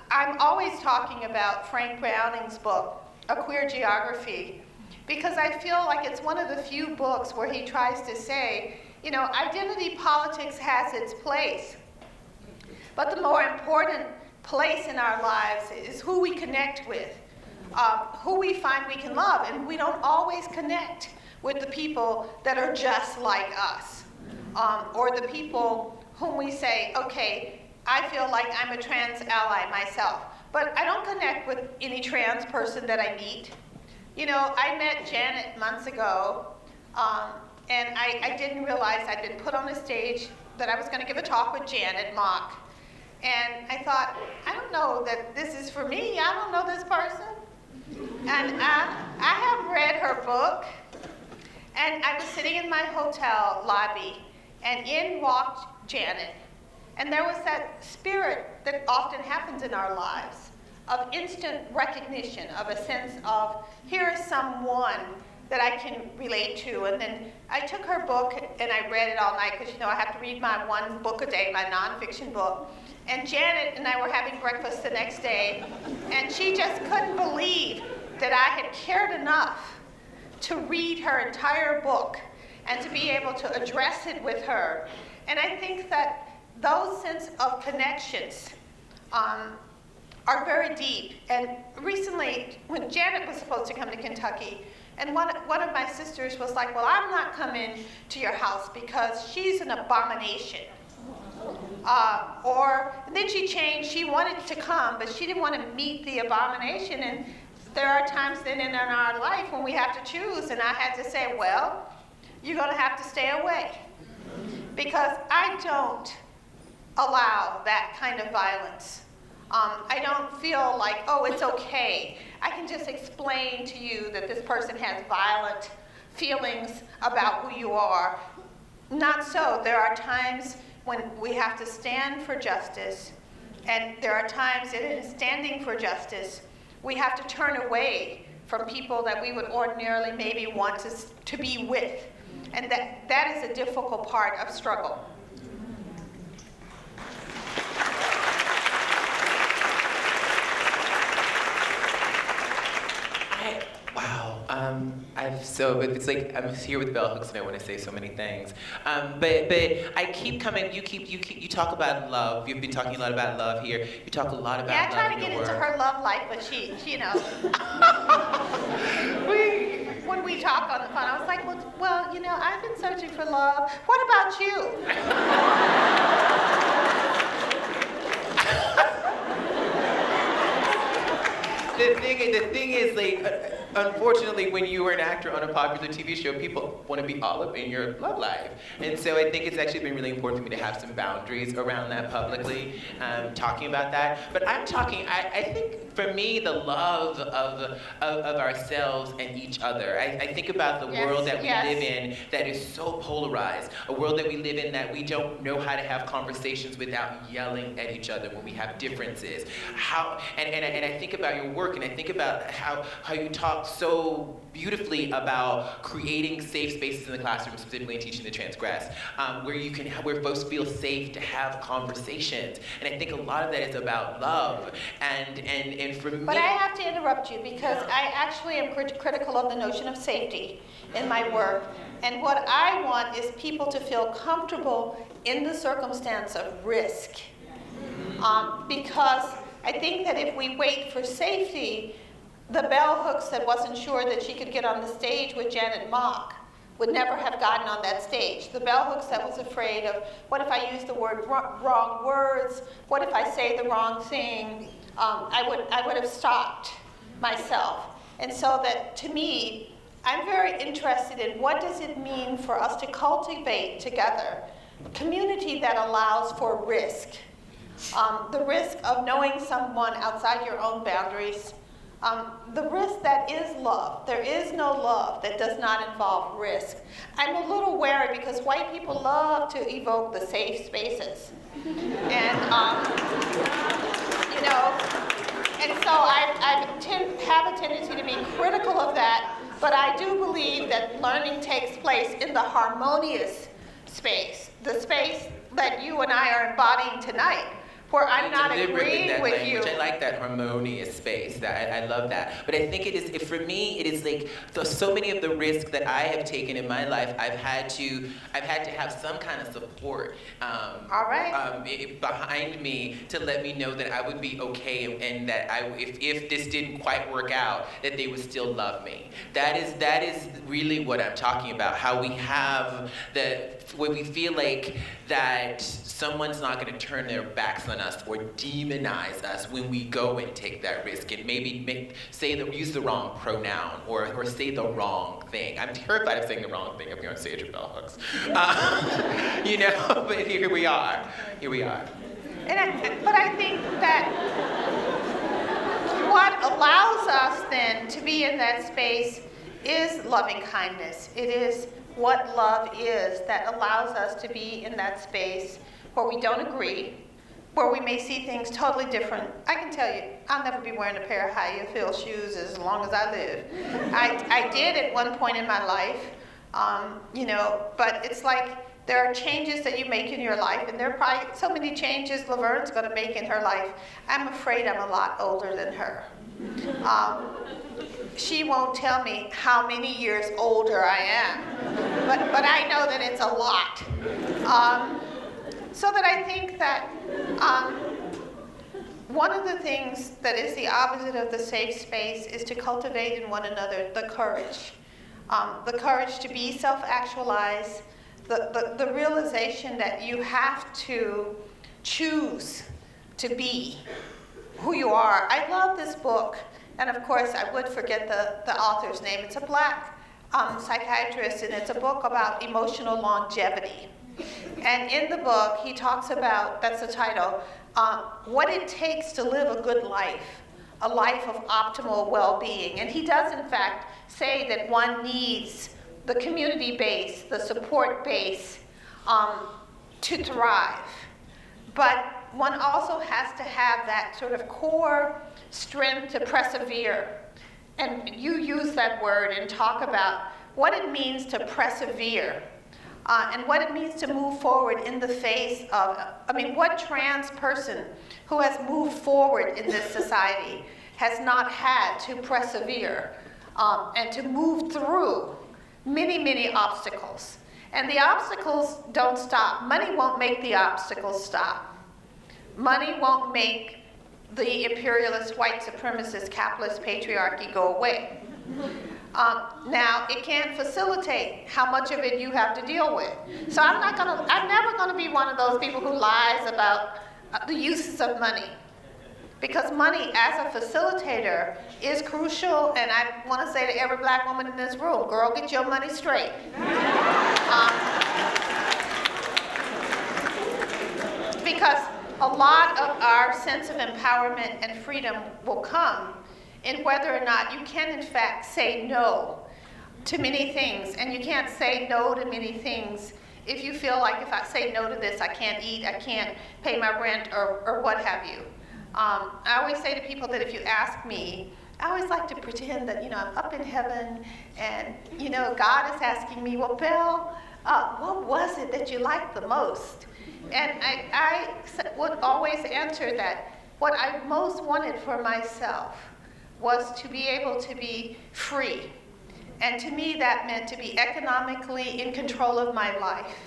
I'm always talking about Frank Browning's book, A Queer Geography, because I feel like it's one of the few books where he tries to say, identity politics has its place, but the more important place in our lives is who we connect with, who we find we can love, and we don't always connect with the people that are just like us, or the people whom we say, okay, I feel like I'm a trans ally myself, but I don't connect with any trans person that I meet. I met Janet months ago, and I didn't realize I'd been put on a stage that I was going to give a talk with Janet Mock. And I thought, I don't know that this is for me. I don't know this person. And I have read her book, and I was sitting in my hotel lobby, and in walked Janet. And there was that spirit that often happens in our lives of instant recognition, of a sense of, here is someone that I can relate to. And then I took her book and I read it all night, because I have to read my one book a day, my nonfiction book. And Janet and I were having breakfast the next day, and she just couldn't believe that I had cared enough to read her entire book and to be able to address it with her. And I think that those sense of connections are very deep. And recently, when Janet was supposed to come to Kentucky, and one of my sisters was like, well, I'm not coming to your house because she's an abomination. And then she changed, she wanted to come, but she didn't want to meet the abomination. And there are times then in our life when we have to choose, and I had to say, well, you're going to have to stay away, because I don't allow that kind of violence. I don't feel like, oh, it's okay. I can just explain to you that this person has violent feelings about who you are. Not so. There are times when we have to stand for justice, and there are times that in standing for justice, we have to turn away from people that we would ordinarily maybe want to be with. And that is a difficult part of struggle. It's like I'm here with bell hooks and I want to say so many things. But I keep coming. You talk about love. You've been talking a lot about love here. You talk a lot about love. Yeah, I try to get into her love life, but she when we talk on the phone, I was like, well, I've been searching for love. What about you? The thing is, like, unfortunately, when you are an actor on a popular TV show, people want to be all up in your love life. And so I think it's actually been really important for me to have some boundaries around that publicly, talking about that. But I think for me, the love of ourselves and each other. I think about the world that we live in that is so polarized, a world that we live in that we don't know how to have conversations without yelling at each other when we have differences. And I think about your work, and I think about how you talk so beautifully about creating safe spaces in the classroom, specifically in teaching the transgress, where folks feel safe to have conversations. And I think a lot of that is about love. And for me. But I have to interrupt you, because I actually am critical of the notion of safety in my work. And what I want is people to feel comfortable in the circumstance of risk. because I think that if we wait for safety, the bell hooks that wasn't sure that she could get on the stage with Janet Mock would never have gotten on that stage. The bell hooks that was afraid of, what if I use the wrong words? What if I say the wrong thing? I would have stopped myself. And so that, to me, I'm very interested in what does it mean for us to cultivate together a community that allows for risk. The risk of knowing someone outside your own boundaries. The risk that is love. There is no love that does not involve risk. I'm a little wary because white people love to evoke the safe spaces. And, you know, and so I have a tendency to be critical of that, but I do believe that learning takes place in the harmonious space, the space that you and I are embodying tonight, where I'm not agreeing with you. I like that harmonious space. I love that. But I think it is, for me, it is like so many of the risks that I have taken in my life. I've had to have some kind of support behind me to let me know that I would be okay, and that if this didn't quite work out, that they would still love me. That is really what I'm talking about. How we have when we feel like that someone's not going to turn their backs on us or demonize us when we go and take that risk and maybe use the wrong pronoun or say the wrong thing. I'm terrified of saying the wrong thing up here on stage with bell hooks. You know, but here we are. But I think that what allows us then to be in that space is loving kindness. It is what love is that allows us to be in that space where we don't agree, where we may see things totally different. I can tell you, I'll never be wearing a pair of high-heel shoes as long as I live. I did at one point in my life, you know, but it's like there are changes that you make in your life, and there are probably so many changes Laverne's going to make in her life. I'm afraid I'm a lot older than her. She won't tell me how many years older I am, but I know that it's a lot. So that I think that one of the things that is the opposite of the safe space is to cultivate in one another the courage to be self-actualized, the realization that you have to choose to be who you are. I love this book, and of course I would forget the author's name. It's a black psychiatrist, and it's a book about emotional longevity. And in the book, he talks about, that's the title, what it takes to live a good life, a life of optimal well-being. And he does, in fact, say that one needs the community base, the support base, to thrive. But one also has to have that sort of core strength to persevere. And you use that word and talk about what it means to persevere. And what it means to move forward in the face of, what trans person who has moved forward in this society has not had to persevere and to move through many, many obstacles. And the obstacles don't stop. Money won't make the obstacles stop. Money won't make the imperialist, white supremacist, capitalist patriarchy go away. Now, it can facilitate how much of it you have to deal with. So I'm never gonna be one of those people who lies about the uses of money. Because money as a facilitator is crucial, and I wanna say to every black woman in this room, girl, get your money straight. Because a lot of our sense of empowerment and freedom will come in whether or not you can, in fact, say no to many things. And you can't say no to many things if you feel like, if I say no to this, I can't eat, I can't pay my rent, or what have you. I always say to people that if you ask me, I always like to pretend that, I'm up in heaven and, God is asking me, well, Belle, what was it that you liked the most? And I would always answer that what I most wanted for myself was to be able to be free. And to me, that meant to be economically in control of my life,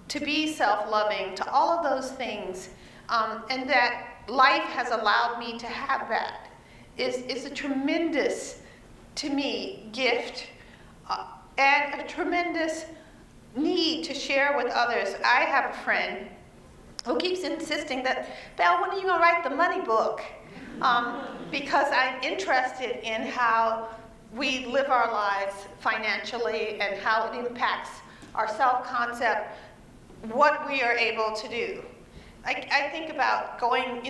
to be self-loving, to all of those things and that life has allowed me to have that is a tremendous, to me, gift and a tremendous need to share with others. I have a friend who keeps insisting that, Belle, when are you going to write the money book? Because I'm interested in how we live our lives financially and how it impacts our self-concept, what we are able to do. I think about going,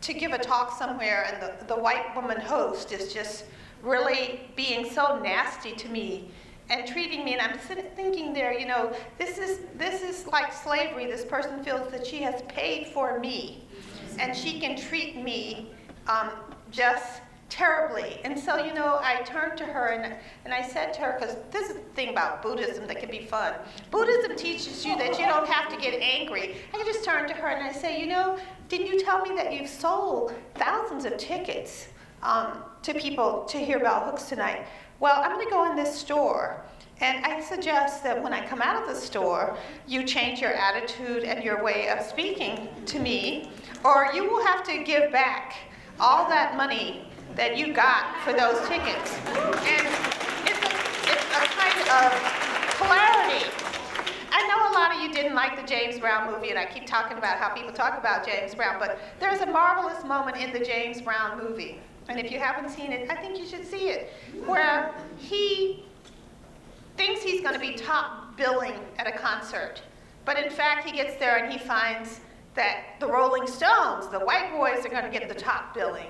to give a talk somewhere, and the white woman host is just really being so nasty to me and treating me, and I'm thinking there, this is like slavery. This person feels that she has paid for me, and she can treat me just terribly. And so, I turned to her and I said to her, because this is the thing about Buddhism that can be fun. Buddhism teaches you that you don't have to get angry. I just turned to her and I say, didn't you tell me that you've sold thousands of tickets to people to hear Bell Hooks tonight? Well, I'm going to go in this store, and I suggest that when I come out of the store, you change your attitude and your way of speaking to me, or you will have to give back all that money that you got for those tickets. And it's a kind of polarity. I know a lot of you didn't like the James Brown movie, and I keep talking about how people talk about James Brown, but there's a marvelous moment in the James Brown movie. And if you haven't seen it, I think you should see it, where he thinks he's going to be top billing at a concert. But in fact, he gets there and he finds that the Rolling Stones, the white boys, are going to get the top billing.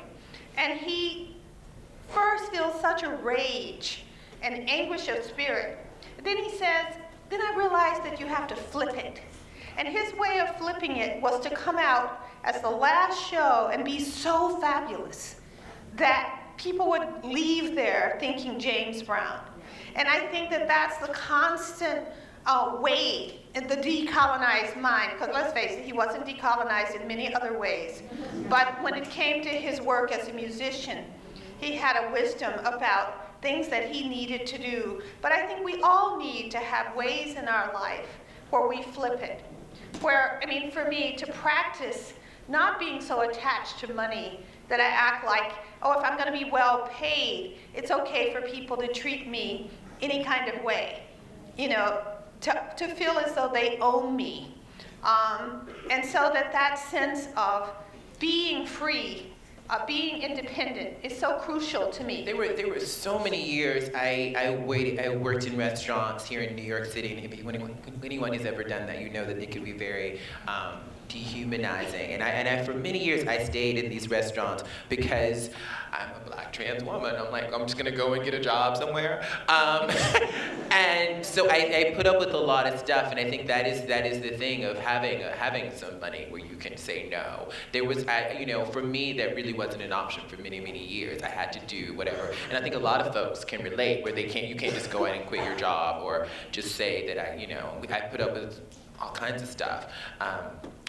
And he first feels such a rage and anguish of spirit. Then he says, then I realized that you have to flip it. And his way of flipping it was to come out as the last show and be so fabulous that people would leave there thinking James Brown. And I think that that's the constant weight in the decolonized mind, because let's face it, he wasn't decolonized in many other ways. But when it came to his work as a musician, he had a wisdom about things that he needed to do. But I think we all need to have ways in our life where we flip it. Where, for me, to practice not being so attached to money that I act like, if I'm going to be well paid, it's okay for people to treat me any kind of way, to feel as though they own me. And so that sense of being free, being independent is so crucial to me. There were so many years I worked in restaurants here in New York City, and if anyone has ever done that, that it can be very dehumanizing. And I for many years I stayed in these restaurants because I'm a black trans woman. I'm like, I'm just gonna go and get a job somewhere. And so I put up with a lot of stuff, and I think that is the thing of having some money where you can say no. There was, for me, that really wasn't an option for many, many years. I had to do whatever, and I think a lot of folks can relate where you can't just go in and quit your job or just say that I put up with all kinds of stuff.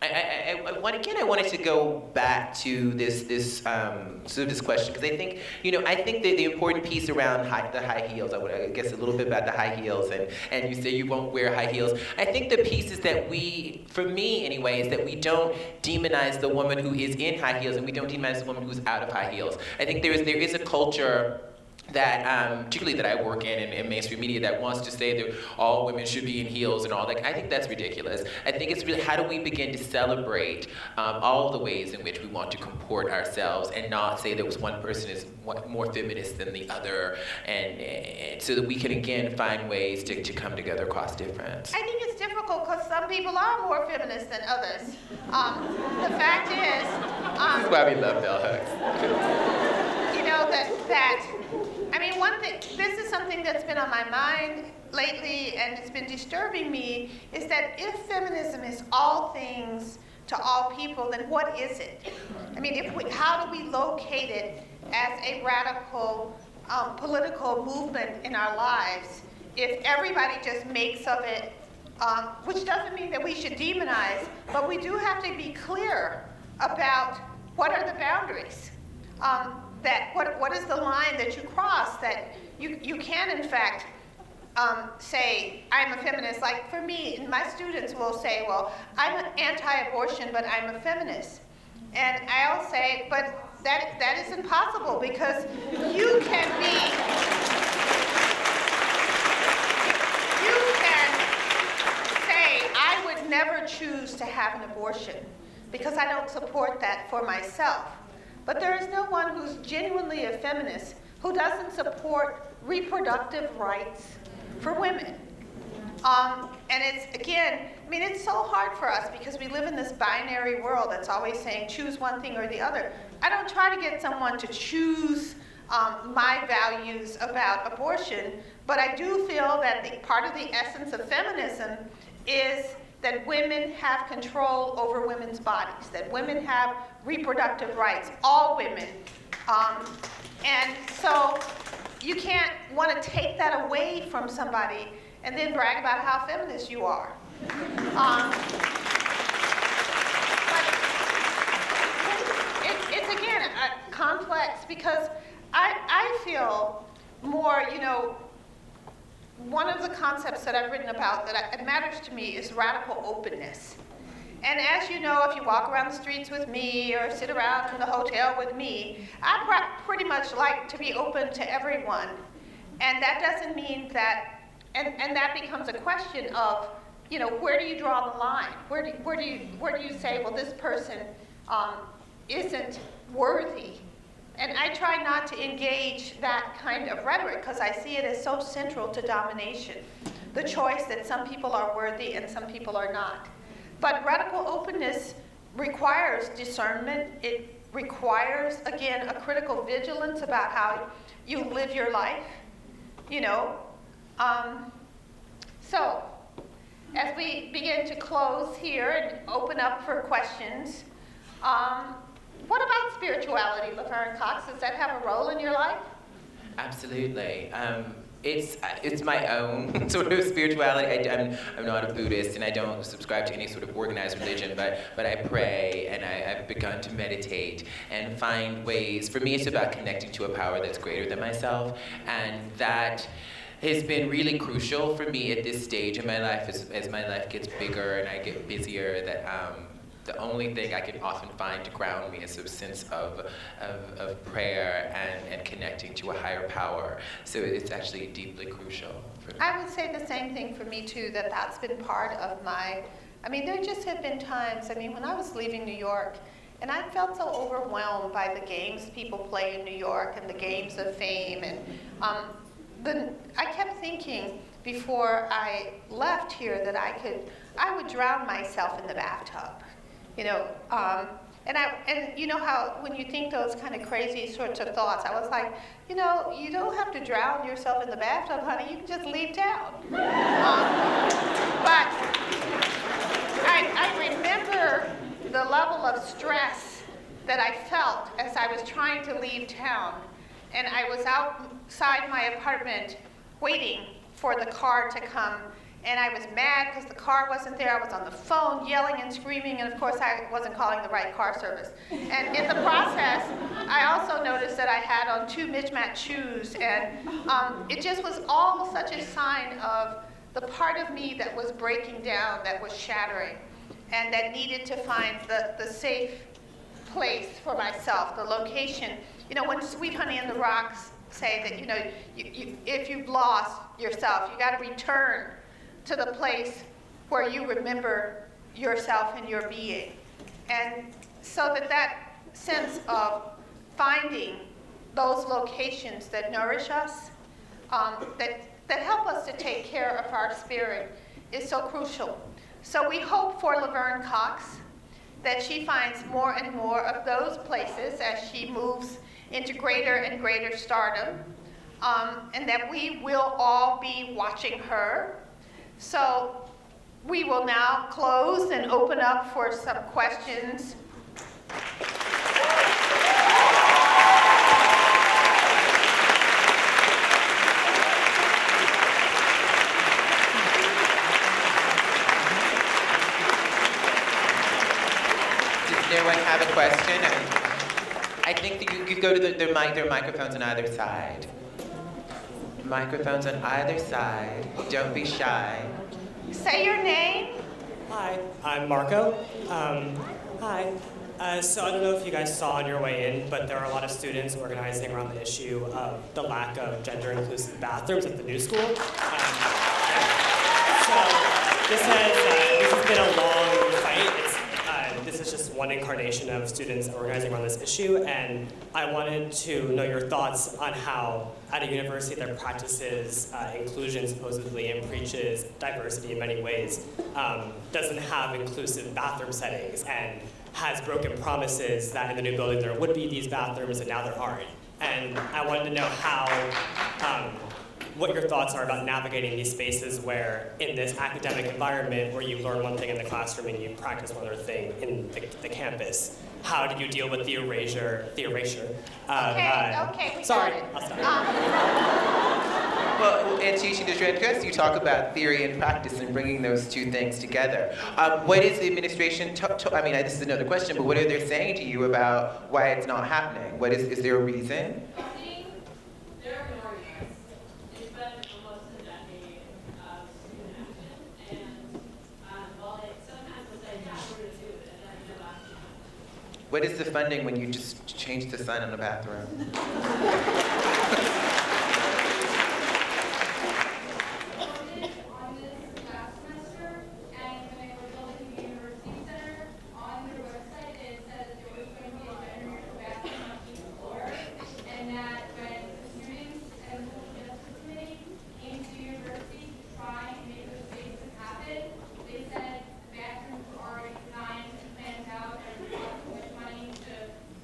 I wanted to go back to this question, because I think that the important piece around the high heels, I guess a little bit about the high heels, and you say you won't wear high heels. I think the piece is that for me anyway, is that we don't demonize the woman who is in high heels, and we don't demonize the woman who's out of high heels. I think there is a culture that, particularly that I work in mainstream media, that wants to say that all women should be in heels and all that. I think that's ridiculous. I think it's really, how do we begin to celebrate all the ways in which we want to comport ourselves, and not say that one person is more feminist than the other, and so that we can again find ways to come together across difference. I think it's difficult because some people are more feminist than others. The fact is, this is why we love Bell Hooks. One thing, this is something that's been on my mind lately, and it's been disturbing me, is that if feminism is all things to all people, then what is it? How do we locate it as a radical political movement in our lives if everybody just makes of it, which doesn't mean that we should demonize, but we do have to be clear about what are the boundaries. What is the line that you cross, that you can in fact say, I'm a feminist. Like for me, my students will say, well, I'm anti-abortion, but I'm a feminist. And I'll say, but that is impossible because you can say, I would never choose to have an abortion because I don't support that for myself. But there is no one who's genuinely a feminist who doesn't support reproductive rights for women. And it's, again, I mean, it's so hard for us because we live in this binary world that's always saying choose one thing or the other. I don't try to get someone to choose my values about abortion, but I do feel that part of the essence of feminism is that women have control over women's bodies, that women have reproductive rights, all women. And so you can't want to take that away from somebody and then brag about how feminist you are. But it's again, complex because I feel more, one of the concepts that I've written about that matters to me is radical openness. And as you know, if you walk around the streets with me or sit around in the hotel with me, I pretty much like to be open to everyone. And that doesn't mean that, and that becomes a question of, where do you draw the line? Where do you say, well, this person isn't worthy? And I try not to engage that kind of rhetoric because I see it as so central to domination. The choice that some people are worthy and some people are not. But radical openness requires discernment. It requires, again, a critical vigilance about how you live your life, So, as we begin to close here and open up for questions, what about spirituality, Laverne Cox? Does that have a role in your life? Absolutely. It's my own sort of spirituality. I'm not a Buddhist and I don't subscribe to any sort of organized religion, but I pray and I've begun to meditate and find ways. For me, it's about connecting to a power that's greater than myself, and that has been really crucial for me at this stage in my life as my life gets bigger and I get busier, that the only thing I can often find to ground me is a sense of prayer and connecting to a higher power. So it's actually deeply crucial for me. I would say the same thing for me too, that's been part of there just have been times, when I was leaving New York, and I felt so overwhelmed by the games people play in New York and the games of fame, and I kept thinking before I left here that I would drown myself in the bathtub. And you know how when you think those kind of crazy sorts of thoughts, I was like, you don't have to drown yourself in the bathtub, honey. You can just leave town. But I remember the level of stress that I felt as I was trying to leave town, and I was outside my apartment waiting for the car to come. And I was mad because the car wasn't there. I was on the phone yelling and screaming, and of course I wasn't calling the right car service. And in the process, I also noticed that I had on 2 mismatched shoes, and it just was all such a sign of the part of me that was breaking down, that was shattering, and that needed to find the safe place for myself, the location. When Sweet Honey and the Rocks say that, if you've lost yourself, you got to return to the place where you remember yourself and your being. And so that sense of finding those locations that nourish us, that help us to take care of our spirit is so crucial. So we hope for Laverne Cox that she finds more and more of those places as she moves into greater and greater stardom, and that we will all be watching her. So we will now close and open up for some questions. Does anyone have a question? I think that you could go to their microphones on either side. Microphones on either side. Don't be shy. Say your name. Hi, I'm Marco. Hi. So I don't know if you guys saw on your way in, but there are a lot of students organizing around the issue of the lack of gender-inclusive bathrooms at the new school. So this has been a long fight. This is just one incarnation of students organizing around this issue, and I wanted to know your thoughts on how, at a university that practices inclusion supposedly and preaches diversity in many ways, doesn't have inclusive bathroom settings and has broken promises that in the new building there would be these bathrooms and now there aren't. And I wanted to know how, what your thoughts are about navigating these spaces where, in this academic environment where you learn one thing in the classroom and you practice one other thing in the campus, how do you deal with the erasure? Okay, we sorry, got it. I'll stop. Well, in teaching the trans, you talk about theory and practice and bringing those two things together. What is the administration, I mean, this is another question, but what are they saying to you about why it's not happening? Is there a reason? What is the funding when you just change the sign on the bathroom? On this last semester, and when they were building the university center, on their website it said that there was going to be a gender neutral bathroom on each floor, and that when the students and the social justice committee came to the university to try and make those spaces happen, they said the bathrooms were already designed and planned out and it cost too much money to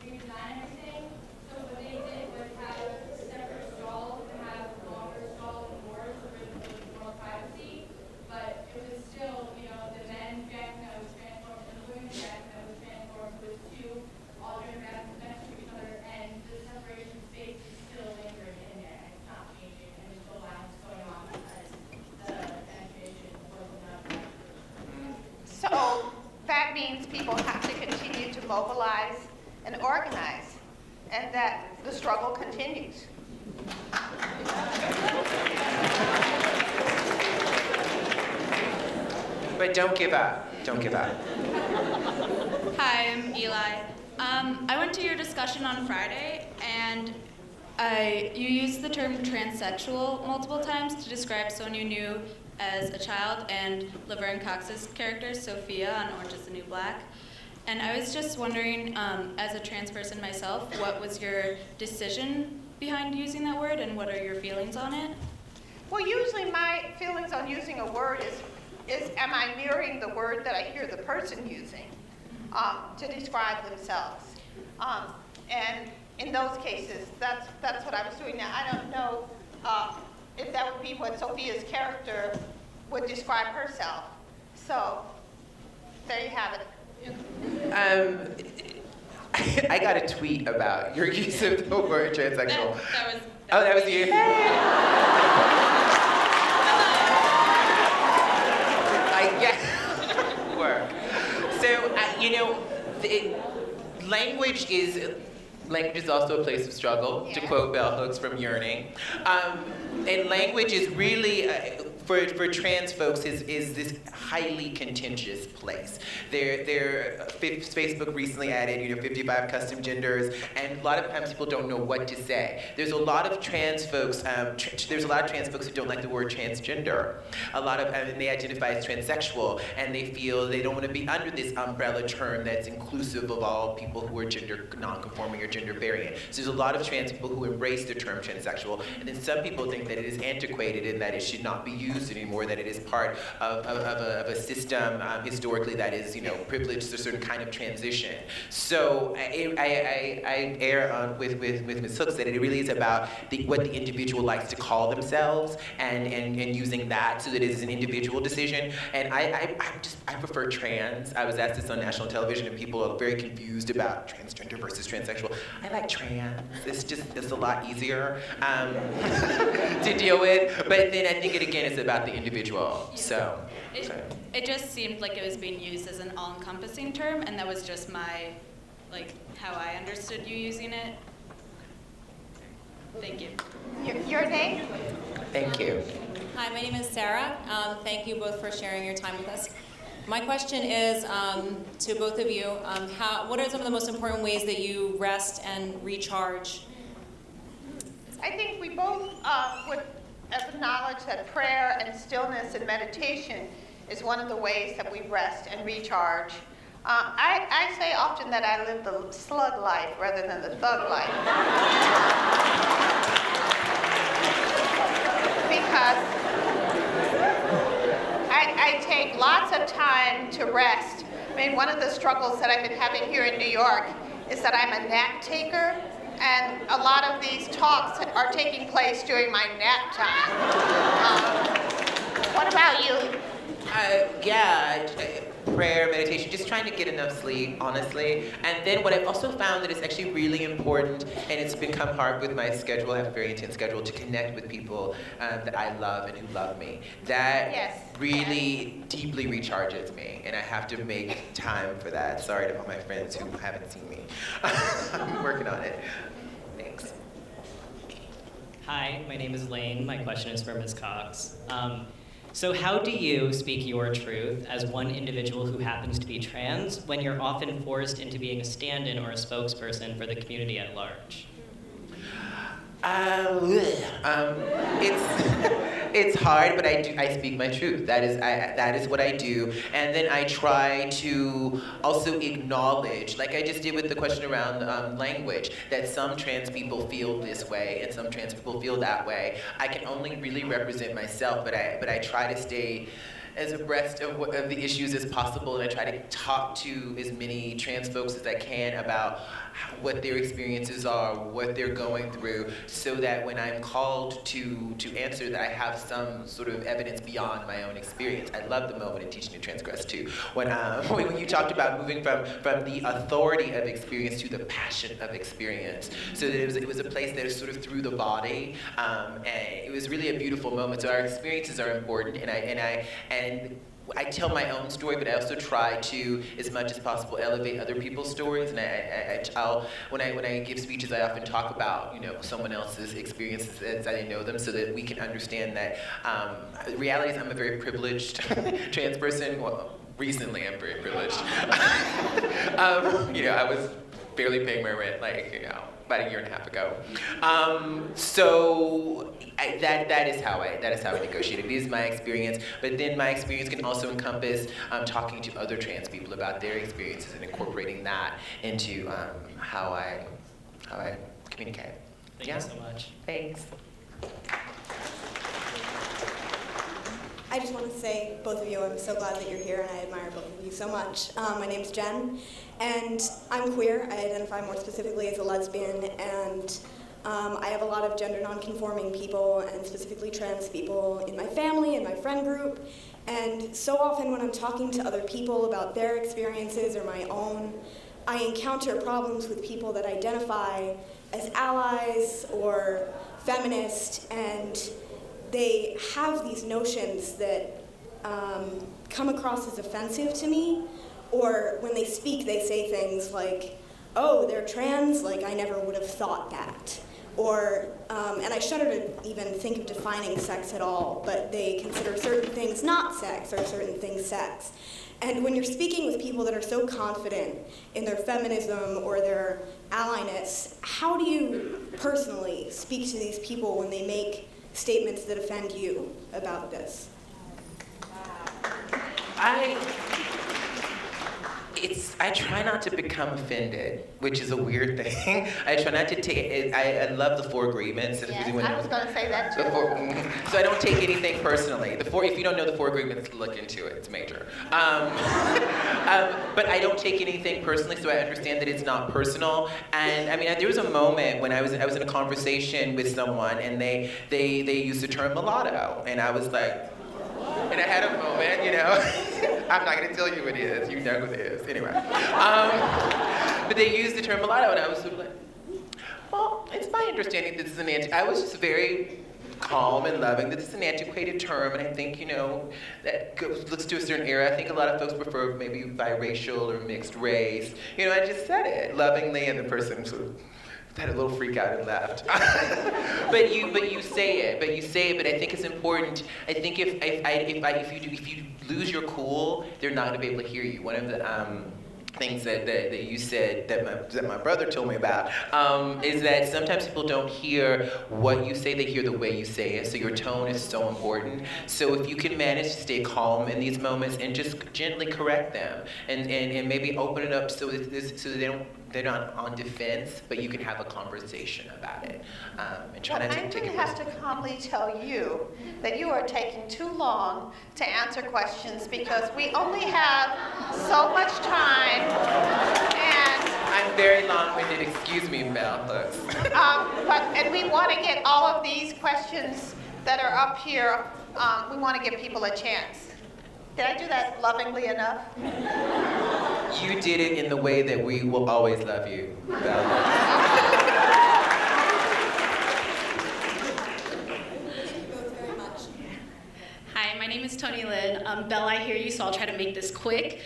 redesign everything. So what they did was have separate stalls and have longer stalls and doors so there was more privacy. But it was still, the men's bathroom that was transformed and the women's bathroom that was transformed with two alternate bathrooms next to each other, and the separation space is still lingering in there. It's not changing, and there's still lines going on because the penetration wasn't enough. So that means people have to continue to mobilize and organize, and that the struggle continues. But don't give up. Don't give up. Hi, I'm Eli. I went to your discussion on Friday, and you used the term transsexual multiple times to describe someone you knew as a child and Laverne Cox's character, Sophia, on Orange is the New Black. And I was just wondering, as a trans person myself, what was your decision behind using that word, and what are your feelings on it? Well, usually my feelings on using a word is am I mirroring the word that I hear the person using to describe themselves? And in those cases, that's what I was doing. Now, I don't know if that would be what Sophia's character would describe herself. So there you have it. I got a tweet about your use of the word transsexual. That was you? Work. So, language is also a place of struggle, to quote Bell Hooks from Yearning. And language is really, for trans folks, is this highly contentious place. Facebook recently added, 55 custom genders, and a lot of times people don't know what to say. There's a lot of trans folks, who don't like the word transgender. And they identify as transsexual, and they feel they don't want to be under this umbrella term that's inclusive of all people who are gender non-conforming or gender variant. So there's a lot of trans people who embrace the term transsexual, and then some people think that it is antiquated and that it should not be used anymore, that it is part of a system historically that is, privileged to a certain kind of transition. So I err on with Ms. Hooks that it really is about what the individual likes to call themselves and using that so that it is an individual decision. And I prefer trans. I was asked this on national television and people are very confused about transgender versus transsexual. I like trans. It's a lot easier to deal with. But then I think it again is about the individual. So. It just seemed like it was being used as an all-encompassing term, and that was just how I understood you using it. Thank you. Your name? Thank you. Hi, my name is Sarah. Thank you both for sharing your time with us. My question is to both of you, what are some of the most important ways that you rest and recharge? I think we both would acknowledge that prayer and stillness and meditation is one of the ways that we rest and recharge. I say often that I live the slug life rather than the thug life. Because I take lots of time to rest. I mean, one of the struggles that I've been having here in New York is that I'm a nap taker, and a lot of these talks are taking place during my nap time. What about you? Prayer, meditation, just trying to get enough sleep, honestly. And then what I've also found that is actually really important, and it's become hard with my schedule, I have a very intense schedule, to connect with people that I love and who love me. That really deeply recharges me, and I have to make time for that. Sorry to all my friends who haven't seen me. I'm working on it. Thanks. Hi, my name is Lane. My question is for Ms. Cox. So how do you speak your truth as one individual who happens to be trans when you're often forced into being a stand-in or a spokesperson for the community at large? It's hard, but I speak my truth. That is what I do. And then I try to also acknowledge, like I just did with the question around language, that some trans people feel this way and some trans people feel that way. I can only really represent myself, but I try to stay as abreast of the issues as possible, and I try to talk to as many trans folks as I can about what their experiences are, what they're going through, so that when I'm called to answer, that I have some sort of evidence beyond my own experience. I love the moment in Teaching to Transgress too, when you talked about moving from the authority of experience to the passion of experience. So that it was a place that is sort of through the body, and it was really a beautiful moment. So our experiences are important, and I tell my own story, but I also try to, as much as possible, elevate other people's stories. And when I give speeches, I often talk about someone else's experiences as I know them, so that we can understand that the reality is I'm a very privileged trans person. Well, recently I'm very privileged. I was barely paying my rent, about a year and a half ago. That is how I negotiate. It is my experience, but then my experience can also encompass talking to other trans people about their experiences and incorporating that into how I communicate. Thank you so much. Thanks. I just want to say, both of you, I'm so glad that you're here, and I admire both of you so much. My name's Jen, and I'm queer. I identify more specifically as a lesbian, and I have a lot of gender nonconforming people, and specifically trans people in my family and my friend group. And so often when I'm talking to other people about their experiences or my own, I encounter problems with people that identify as allies or feminist, and they have these notions that come across as offensive to me, or when they speak, they say things like, oh, they're trans, like I never would have thought that. Or, and I shudder to even think of defining sex at all, but they consider certain things not sex or certain things sex. And when you're speaking with people that are so confident in their feminism or their allieness, how do you personally speak to these people when they make statements that offend you about this? I try not to become offended, which is a weird thing. I try not to take it. I love the 4 agreements. Yes, I was going to say that too. So I don't take anything personally. If you don't know the 4 agreements, look into it. It's major. But I don't take anything personally, so I understand that it's not personal. And I mean, there was a moment when I was in a conversation with someone, and they used the term mulatto, and I was like. And I had a moment, I'm not going to tell you who it is. You know who it is. Anyway. But they used the term mulatto, and I was sort of like, well, it's my understanding that this is an I was just very calm and loving that this is an antiquated term, and I think, that looks to a certain era. I think a lot of folks prefer maybe biracial or mixed race. I just said it lovingly, and the person sort of had a little freak out and left. but you say it. But I think it's important. I think if you lose your cool, they're not going to be able to hear you. One of the things that you said that my brother told me about is that sometimes people don't hear what you say, they hear the way you say it. So your tone is so important. So if you can manage to stay calm in these moments and just gently correct them and maybe open it up so they're not on defense, but you can have a conversation about it. And try Well, not to I'm take going it to have to calmly tell you that you are taking too long to answer questions because we only have so much time, and I'm very long-winded, excuse me, Belle. and we want to get all of these questions that are up here. We want to give people a chance. Did I do that lovingly enough? You did it in the way that we will always love you, Belle. Hi, my name is Tony Lynn. Belle, I hear you, so I'll try to make this quick.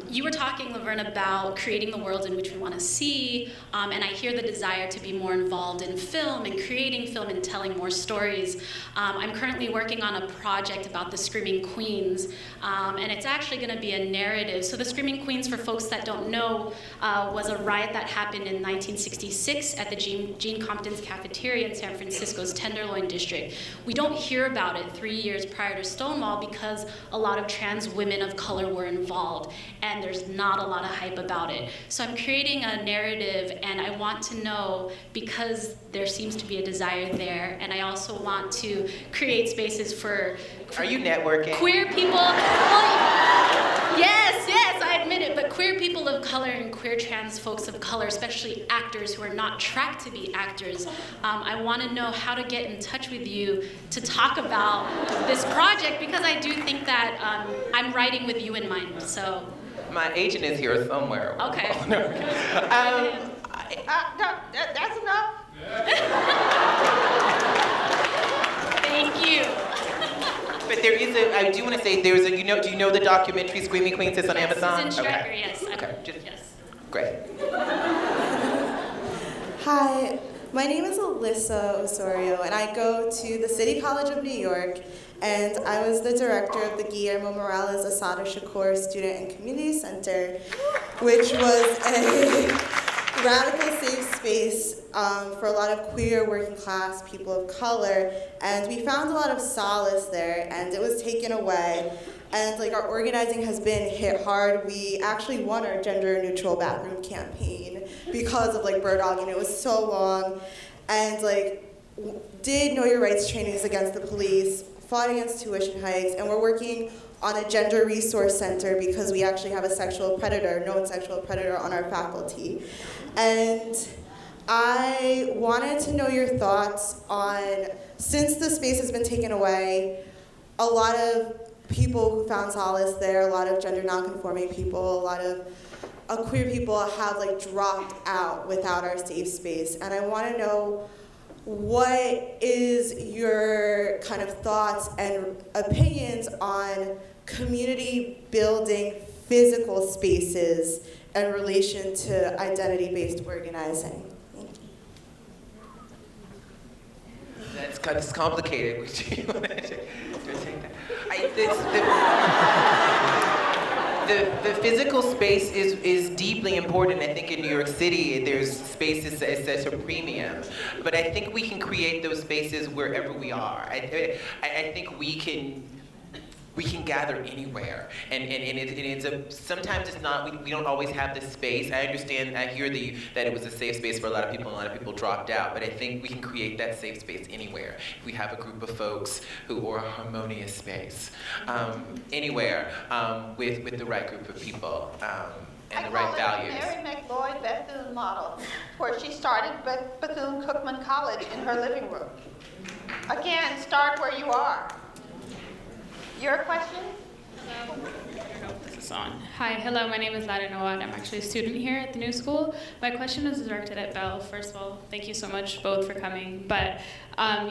You were talking, Laverne, about creating the world in which we want to see, and I hear the desire to be more involved in film and creating film and telling more stories. I'm currently working on a project about the Screaming Queens, and it's actually going to be a narrative. So the Screaming Queens, for folks that don't know, was a riot that happened in 1966 at the Gene Compton's cafeteria in San Francisco's Tenderloin District. We don't hear about it 3 years prior to Stonewall because a lot of trans women of color were involved, and there's not a lot of hype about it. So I'm creating a narrative, and I want to know, because there seems to be a desire there, and I also want to create spaces for Are you networking? queer people. Well, yes, I admit it, but queer people of color and queer trans folks of color, especially actors who are not tracked to be actors, I want to know how to get in touch with you to talk about this project, because I do think that I'm writing with you in mind. So. My agent is here somewhere. Okay. No, that's enough. Thank you. But there is I do want to say, do you know the documentary Screaming Queens is on Amazon? Susan Stryker, yes. Yes. Great. Hi, my name is Alyssa Osorio, and I go to the City College of New York, and I was the director of the Guillermo Morales Asada Shakur Student and Community Center, which was a radical safe space for a lot of queer, working class people of color, and we found a lot of solace there, and it was taken away. And our organizing has been hit hard. We actually won our gender neutral bathroom campaign because of Bird Dogging. It was so long, and did Know Your Rights trainings against the police, fought against tuition hikes, and we're working on a gender resource center because we actually have a known sexual predator on our faculty. And I wanted to know your thoughts on, since the space has been taken away, a lot of people who found solace there, a lot of gender nonconforming people, a lot of queer people have dropped out without our safe space. And I want to know, what is your kind of thoughts and opinions on community building physical spaces in relation to identity-based organizing? That's complicated. Do you want to take that? The physical space is deeply important. I think in New York City, there's spaces that's a premium. But I think we can create those spaces wherever we are. I think we can gather anywhere, and sometimes it's not. We don't always have this space. I understand. I hear that it was a safe space for a lot of people, and a lot of people dropped out. But I think we can create that safe space anywhere if we have a group of folks or a harmonious space, anywhere with the right group of people and the right values. I call it the Mary McLeod Bethune model, where she started Bethune-Cookman College in her living room. Again, start where you are. Your question? Hello. I hope this is on. Hi, hello, my name is Lara Nawad. I'm actually a student here at the New School. My question is directed at Belle. First of all, thank you so much both for coming. But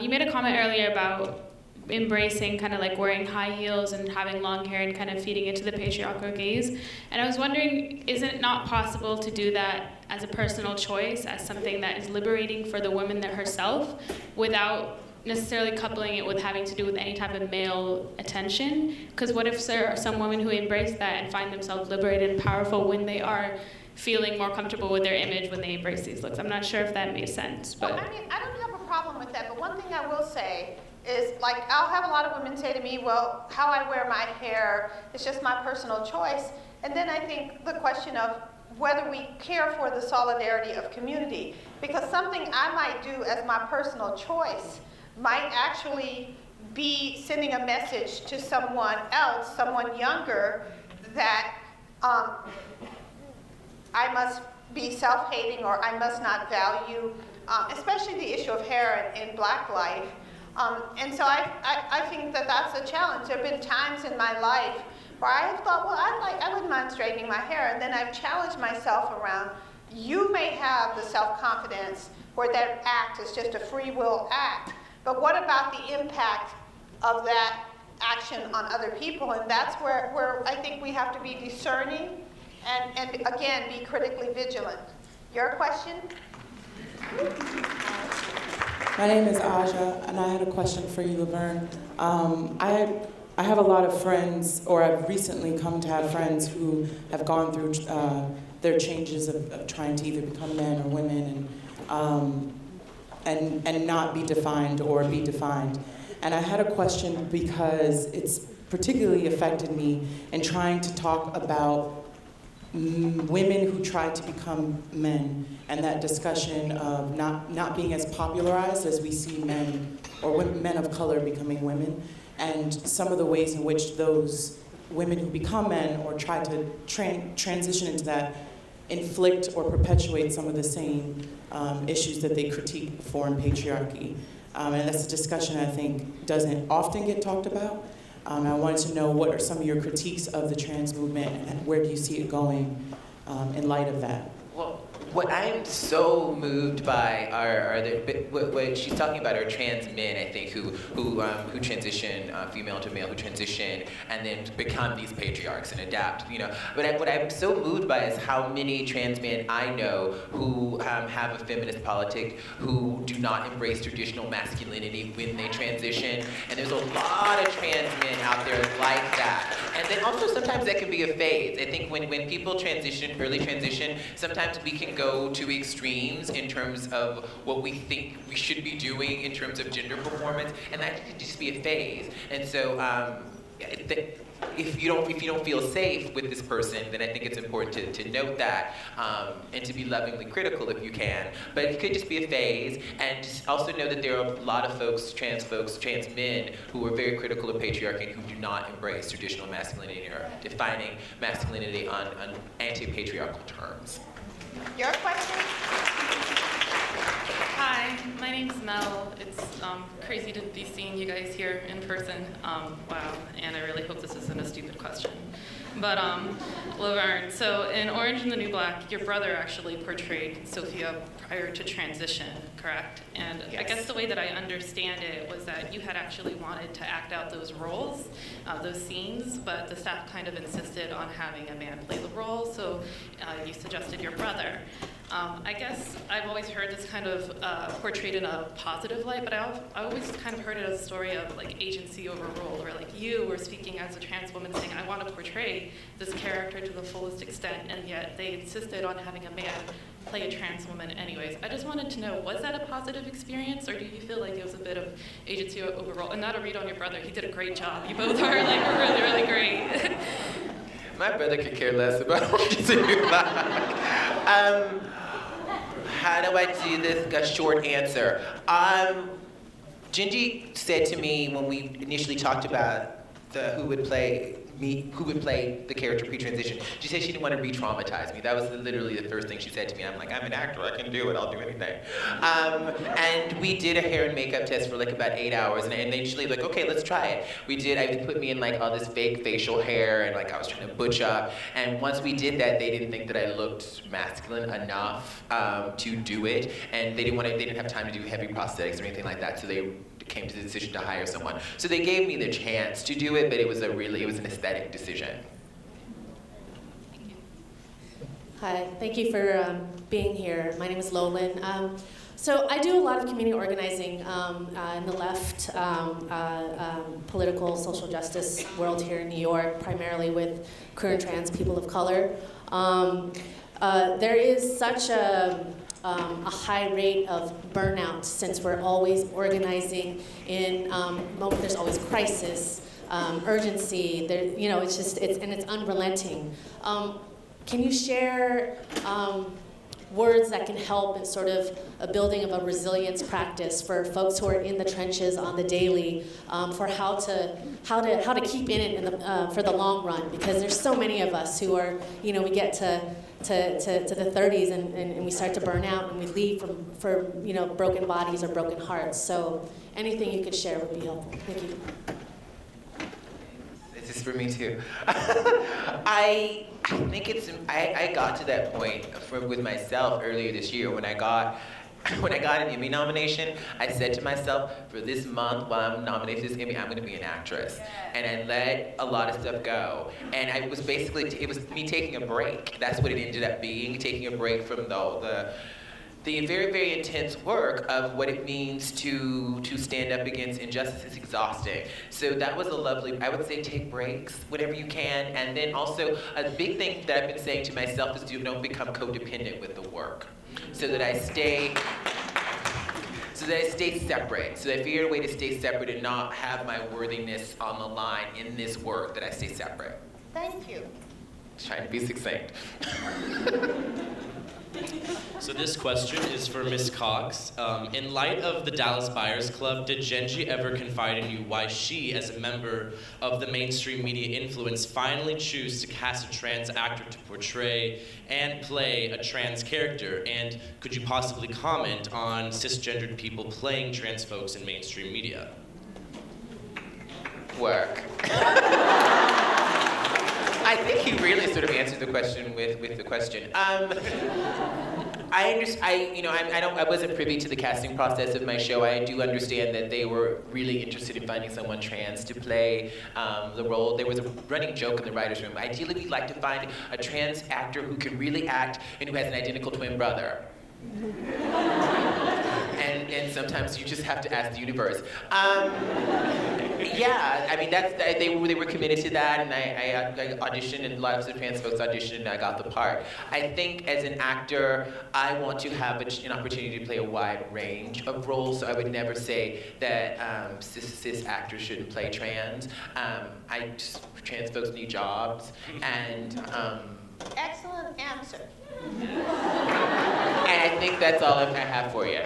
you made a comment earlier about embracing kind of like wearing high heels and having long hair and kind of feeding into the patriarchal gaze. And I was wondering, is it not possible to do that as a personal choice, as something that is liberating for the woman herself, without necessarily coupling it with having to do with any type of male attention? Because what if there are some women who embrace that and find themselves liberated and powerful when they are feeling more comfortable with their image when they embrace these looks? I'm not sure if that makes sense, but. Well, I mean, I don't have a problem with that, but one thing I will say is, like, I'll have a lot of women say to me, well, how I wear my hair is just my personal choice. And then I think the question of whether we care for the solidarity of community, because something I might do as my personal choice might actually be sending a message to someone else, someone younger, that I must be self-hating or I must not value, especially the issue of hair in Black life. And so I think that that's a challenge. There have been times in my life where I have thought, well, I wouldn't mind straightening my hair, and then I've challenged myself around, you may have the self-confidence where that act is just a free will act, but what about the impact of that action on other people? And that's where I think we have to be discerning and again, be critically vigilant. Your question? My name is Aja, and I had a question for you, Laverne. I have a lot of friends, or I've recently come to have friends who have gone through their changes of trying to either become men or women and not be defined or be defined. And I had a question because it's particularly affected me in trying to talk about women who try to become men, and that discussion of not being as popularized as we see men or men of color becoming women, and some of the ways in which those women who become men or try to transition into that inflict or perpetuate some of the same issues that they critique for in patriarchy. And that's a discussion I think doesn't often get talked about. I wanted to know, what are some of your critiques of the trans movement, and where do you see it going in light of that? Well, what I'm so moved by are what she's talking about are trans men, I think, who transition female to male, who transition and then become these patriarchs and adapt, you know. But what I'm so moved by is how many trans men I know who have a feminist politic, who do not embrace traditional masculinity when they transition. And there's a lot of trans men out there like that. And then also sometimes that can be a phase. I think when people transition, early transition, sometimes we can go to extremes in terms of what we think we should be doing in terms of gender performance, and that can just be a phase. And so if you don't feel safe with this person, then I think it's important to note that and to be lovingly critical if you can. But it could just be a phase, and just also know that there are a lot of folks, trans men, who are very critical of patriarchy and who do not embrace traditional masculinity or defining masculinity on anti-patriarchal terms. Your question? Hi, my name's Mel. It's crazy to be seeing you guys here in person. Wow, and I really hope this isn't a stupid question. But Laverne, so in Orange and the New Black, your brother actually portrayed Sophia prior to transition, correct? And Yes. I guess the way that I understand it was that you had actually wanted to act out those roles, those scenes, but the staff kind of insisted on having a man play the role, so you suggested your brother. I guess I've always heard this kind of portrayed in a positive light, but I always kind of heard it as a story of like agency over role, where like you were speaking as a trans woman saying, I want to portray this character to the fullest extent, and yet they insisted on having a man play a trans woman anyways. I just wanted to know, was that a positive experience, or do you feel like it was a bit of agency over role? And not a read on your brother, he did a great job. You both are like really, really great. My brother could care less about Orange is the New Black. How do I do this? A short answer. Gingy said to me when we initially talked about who would play who would play the character pre-transition. She said she didn't want to re-traumatize me. That was literally the first thing she said to me. I'm like, I'm an actor, I can do it, I'll do anything. And we did a hair and makeup test for like about 8 hours, and they usually like, okay, let's try it. They put me in like all this fake facial hair, and like I was trying to butch up. And once we did that, they didn't think that I looked masculine enough to do it, and they didn't have time to do heavy prosthetics or anything like that, so they came to the decision to hire someone. So they gave me the chance to do it, but it was an aesthetic decision. Hi, thank you for being here. My name is Lolin. So I do a lot of community organizing in the left political social justice world here in New York, primarily with queer and trans people of color. There is such a high rate of burnout since we're always organizing in moment. There's always crisis, urgency. It's unrelenting. Can you share words that can help in sort of a building of a resilience practice for folks who are in the trenches on the daily, for how to keep in it for the long run? Because there's so many of us who are, we get to the 30s and we start to burn out and we leave for broken bodies or broken hearts. So anything you could share would be helpful. Thank you. This is for me too. I think I got to that point with myself earlier this year when I got an Emmy nomination. I said to myself, for this month while I'm nominated for this Emmy, I'm going to be an actress. And I let a lot of stuff go. And it was me taking a break. That's what it ended up being, taking a break from the very, very intense work of what it means to stand up against injustice. Is exhausting. So that was a lovely, I would say, take breaks whenever you can. And then also, a big thing that I've been saying to myself is don't become codependent with the work. So that I stay separate. So I figured a way to stay separate and not have my worthiness on the line in this work, that I stay separate. Thank you. Trying to be succinct. So this question is for Ms. Cox. In light of the Dallas Buyers Club, did Genji ever confide in you why she, as a member of the mainstream media influence, finally choose to cast a trans actor to portray and play a trans character? And could you possibly comment on cisgendered people playing trans folks in mainstream media? Work. I think he really sort of answered the question with the question. I wasn't privy to the casting process of my show. I do understand that they were really interested in finding someone trans to play the role. There was a running joke in the writer's room. Ideally, we'd like to find a trans actor who can really act and who has an identical twin brother. And sometimes you just have to ask the universe. Yeah, I mean, they were committed to that, and I auditioned, and lots of trans folks auditioned, and I got the part. I think as an actor, I want to have an opportunity to play a wide range of roles, so I would never say that cis actors shouldn't play trans. Trans folks need jobs, and Excellent answer. and I think that's all I have for you.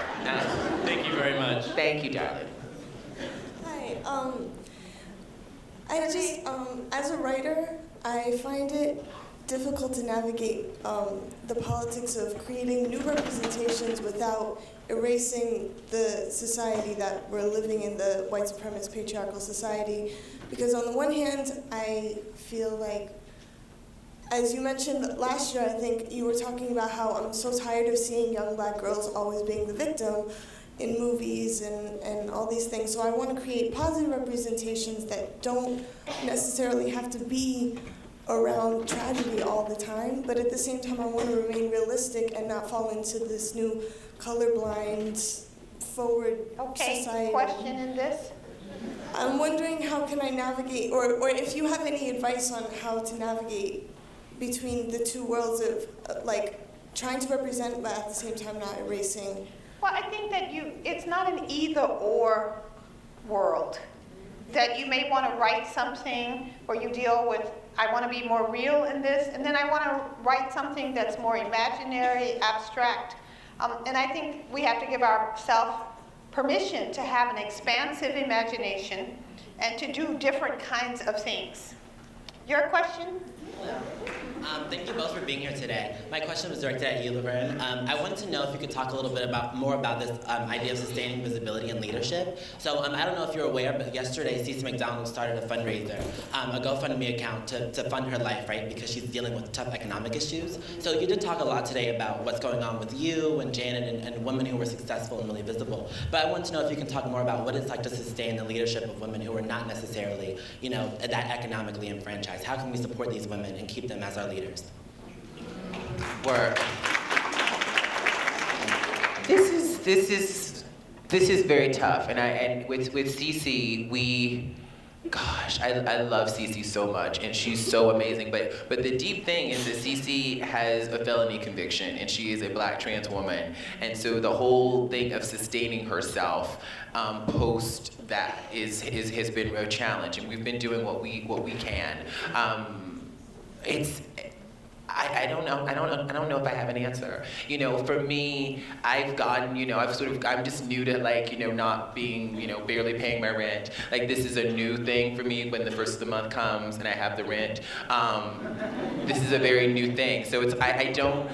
Thank you very much. Thank you, darling. Hi. As a writer, I find it difficult to navigate the politics of creating new representations without erasing the society that we're living in, the white supremacist patriarchal society. Because on the one hand, I feel like, as you mentioned last year, I think you were talking about how I'm so tired of seeing young black girls always being the victim in movies and all these things. So I want to create positive representations that don't necessarily have to be around tragedy all the time, but at the same time I want to remain realistic and not fall into this new colorblind forward society. Question in this? I'm wondering how can I navigate, or if you have any advice on how to navigate between the two worlds of trying to represent but at the same time not erasing. Well, I think that it's not an either-or world. That you may want to write something where you deal with, I want to be more real in this, and then I want to write something that's more imaginary, abstract. And I think we have to give ourselves permission to have an expansive imagination and to do different kinds of things. Your question? Thank you both for being here today. My question was directed at you, Laverne. I wanted to know if you could talk a little bit more about this idea of sustaining visibility and leadership. So I don't know if you're aware, but yesterday Cece McDonald started a fundraiser, a GoFundMe account to fund her life, right? Because she's dealing with tough economic issues. So you did talk a lot today about what's going on with you and Janet and women who were successful and really visible. But I wanted to know if you can talk more about what it's like to sustain the leadership of women who are not necessarily, that economically enfranchised. How can we support these women and keep them as our leaders? Word. This is very tough, and with Cece, I love Cece so much, and she's so amazing. But the deep thing is that Cece has a felony conviction, and she is a Black trans woman, and so the whole thing of sustaining herself post that has been a challenge, and we've been doing what we can. I don't know if I have an answer. For me, I've gotten, I'm just new to not being, barely paying my rent. This is a new thing for me when the first of the month comes and I have the rent. This is a very new thing. So I don't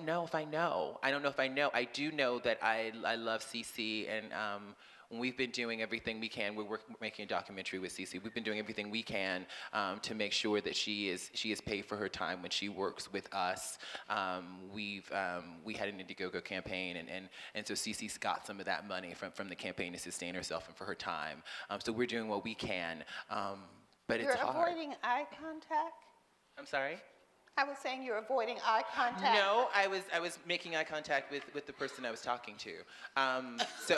know if I know. I don't know if I know. I do know that I love Cece, and we've been doing everything we can. We're making a documentary with Cece. We've been doing everything we can to make sure that she is paid for her time when she works with us. We had an Indiegogo campaign, and so Cece's got some of that money from the campaign to sustain herself and for her time. So we're doing what we can, but it's hard. You're avoiding eye contact? I'm sorry? I was saying you're avoiding eye contact. No, I was making eye contact with the person I was talking to. So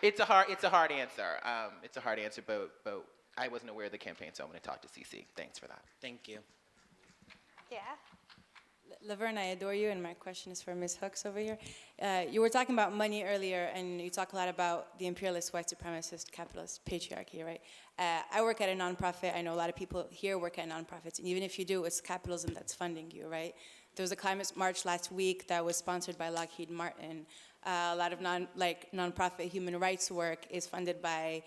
it's a hard answer. It's a hard answer, but I wasn't aware of the campaign, so I'm going to talk to Cece. Thanks for that. Thank you. Yeah. Laverne, I adore you, and my question is for Ms. Hooks over here. You were talking about money earlier, and you talk a lot about the imperialist, white supremacist, capitalist patriarchy, right? I work at a nonprofit. I know a lot of people here work at nonprofits, and even if you do, it's capitalism that's funding you, right? There was a climate march last week that was sponsored by Lockheed Martin. A lot of nonprofit human rights work is funded by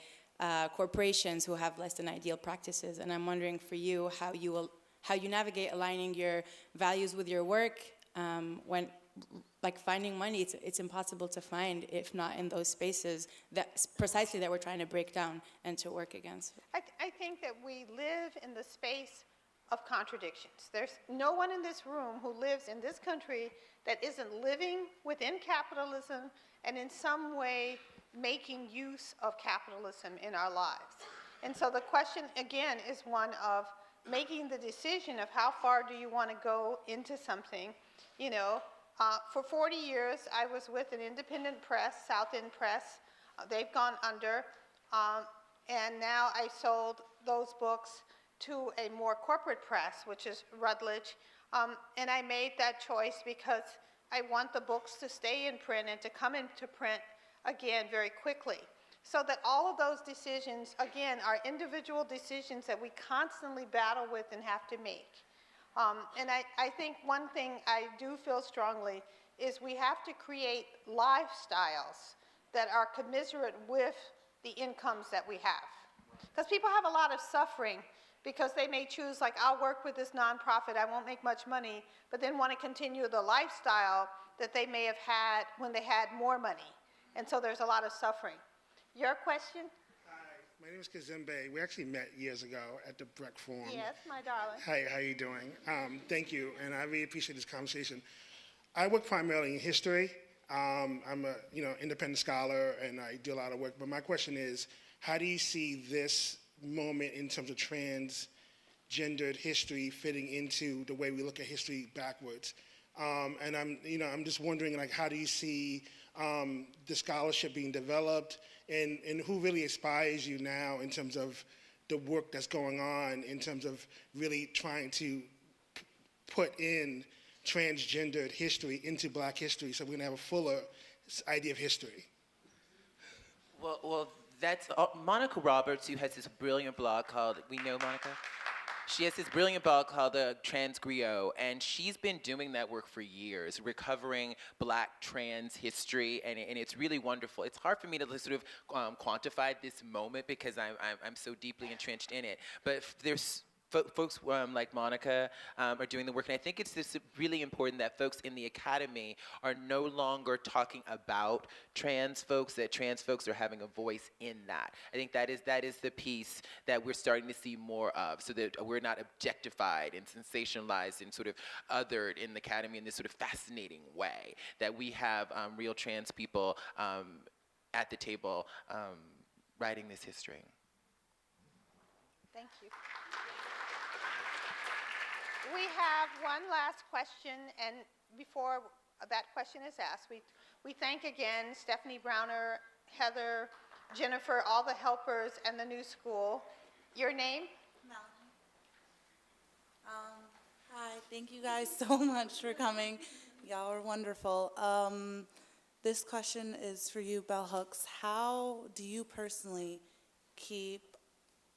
corporations who have less than ideal practices, and I'm wondering for you how you navigate aligning your values with your work when, finding money, it's impossible to find if not in those spaces that we're trying to break down and to work against. I think that we live in the space of contradictions. There's no one in this room who lives in this country that isn't living within capitalism and in some way making use of capitalism in our lives. And so the question, again, is one of making the decision of how far do you want to go into something. For 40 years, I was with an independent press, South End Press. They've gone under, and now I sold those books to a more corporate press, which is Routledge, and I made that choice because I want the books to stay in print and to come into print again very quickly. So that all of those decisions, again, are individual decisions that we constantly battle with and have to make. And I think one thing I do feel strongly is we have to create lifestyles that are commensurate with the incomes that we have. Because people have a lot of suffering because they may choose, I'll work with this nonprofit, I won't make much money, but then want to continue the lifestyle that they may have had when they had more money. And so there's a lot of suffering. Your question? My name is Kazembe. We actually met years ago at the Breck Forum. Yes, my darling. Hi, how are you doing? Thank you, and I really appreciate this conversation. I work primarily in history. I'm a independent scholar, and I do a lot of work. But my question is, how do you see this moment in terms of transgendered history fitting into the way we look at history backwards? And I'm just wondering, how do you see the scholarship being developed, and who really inspires you now in terms of the work that's going on, in terms of really trying to put in transgendered history into Black history so we're going to have a fuller idea of history? Well, that's Monica Roberts, who has this brilliant blog called We Know Monica. She has this brilliant book called The Trans Griot, and she's been doing that work for years, recovering Black trans history, and it's really wonderful. It's hard for me to sort of quantify this moment because I'm so deeply entrenched in it, but there's folks like Monica are doing the work, and I think it's just really important that folks in the academy are no longer talking about trans folks, that trans folks are having a voice in that. I think that is the piece that we're starting to see more of, so that we're not objectified and sensationalized and sort of othered in the academy in this sort of fascinating way, that we have real trans people at the table writing this history. Thank you. We have one last question, and before that question is asked, we thank again Stephanie Browner, Heather, Jennifer, all the helpers, and the new school. Your name? Melanie. Hi, thank you guys so much for coming. Y'all are wonderful. This question is for you, Bell Hooks. How do you personally keep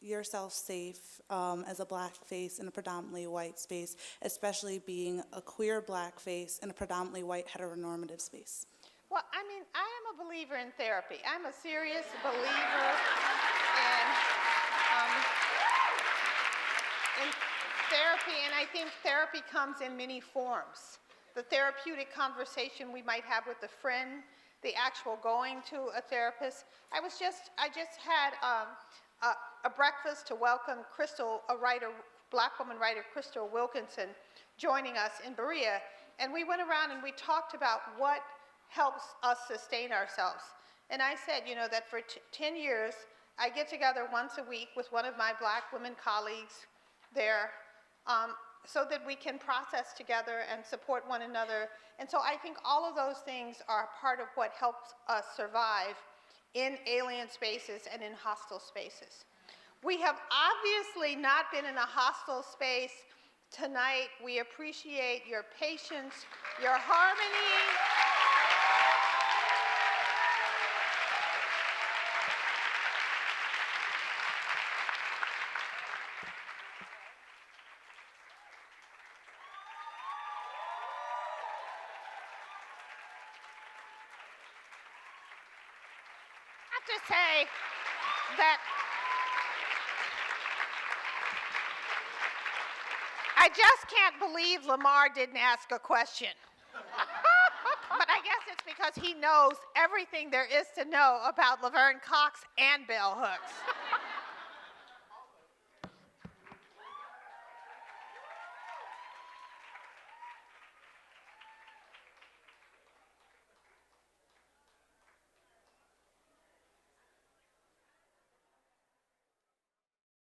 yourself safe as a Black face in a predominantly white space, especially being a queer Black face in a predominantly white heteronormative space? Well, I mean, I am a believer in therapy. I'm a serious believer in therapy, and I think therapy comes in many forms. The therapeutic conversation we might have with a friend, the actual going to a therapist. I just had a breakfast to welcome Crystal, a writer, Black woman writer, Crystal Wilkinson, joining us in Berea, and we went around and we talked about what helps us sustain ourselves. And I said, you know, that for 10 years, I get together once a week with one of my Black women colleagues there, so that we can process together and support one another. And so I think all of those things are part of what helps us survive in alien spaces and in hostile spaces. We have obviously not been in a hostile space tonight. We appreciate your patience, your harmony. I have to say that I just can't believe Lamar didn't ask a question. But I guess it's because he knows everything there is to know about Laverne Cox and Bell Hooks.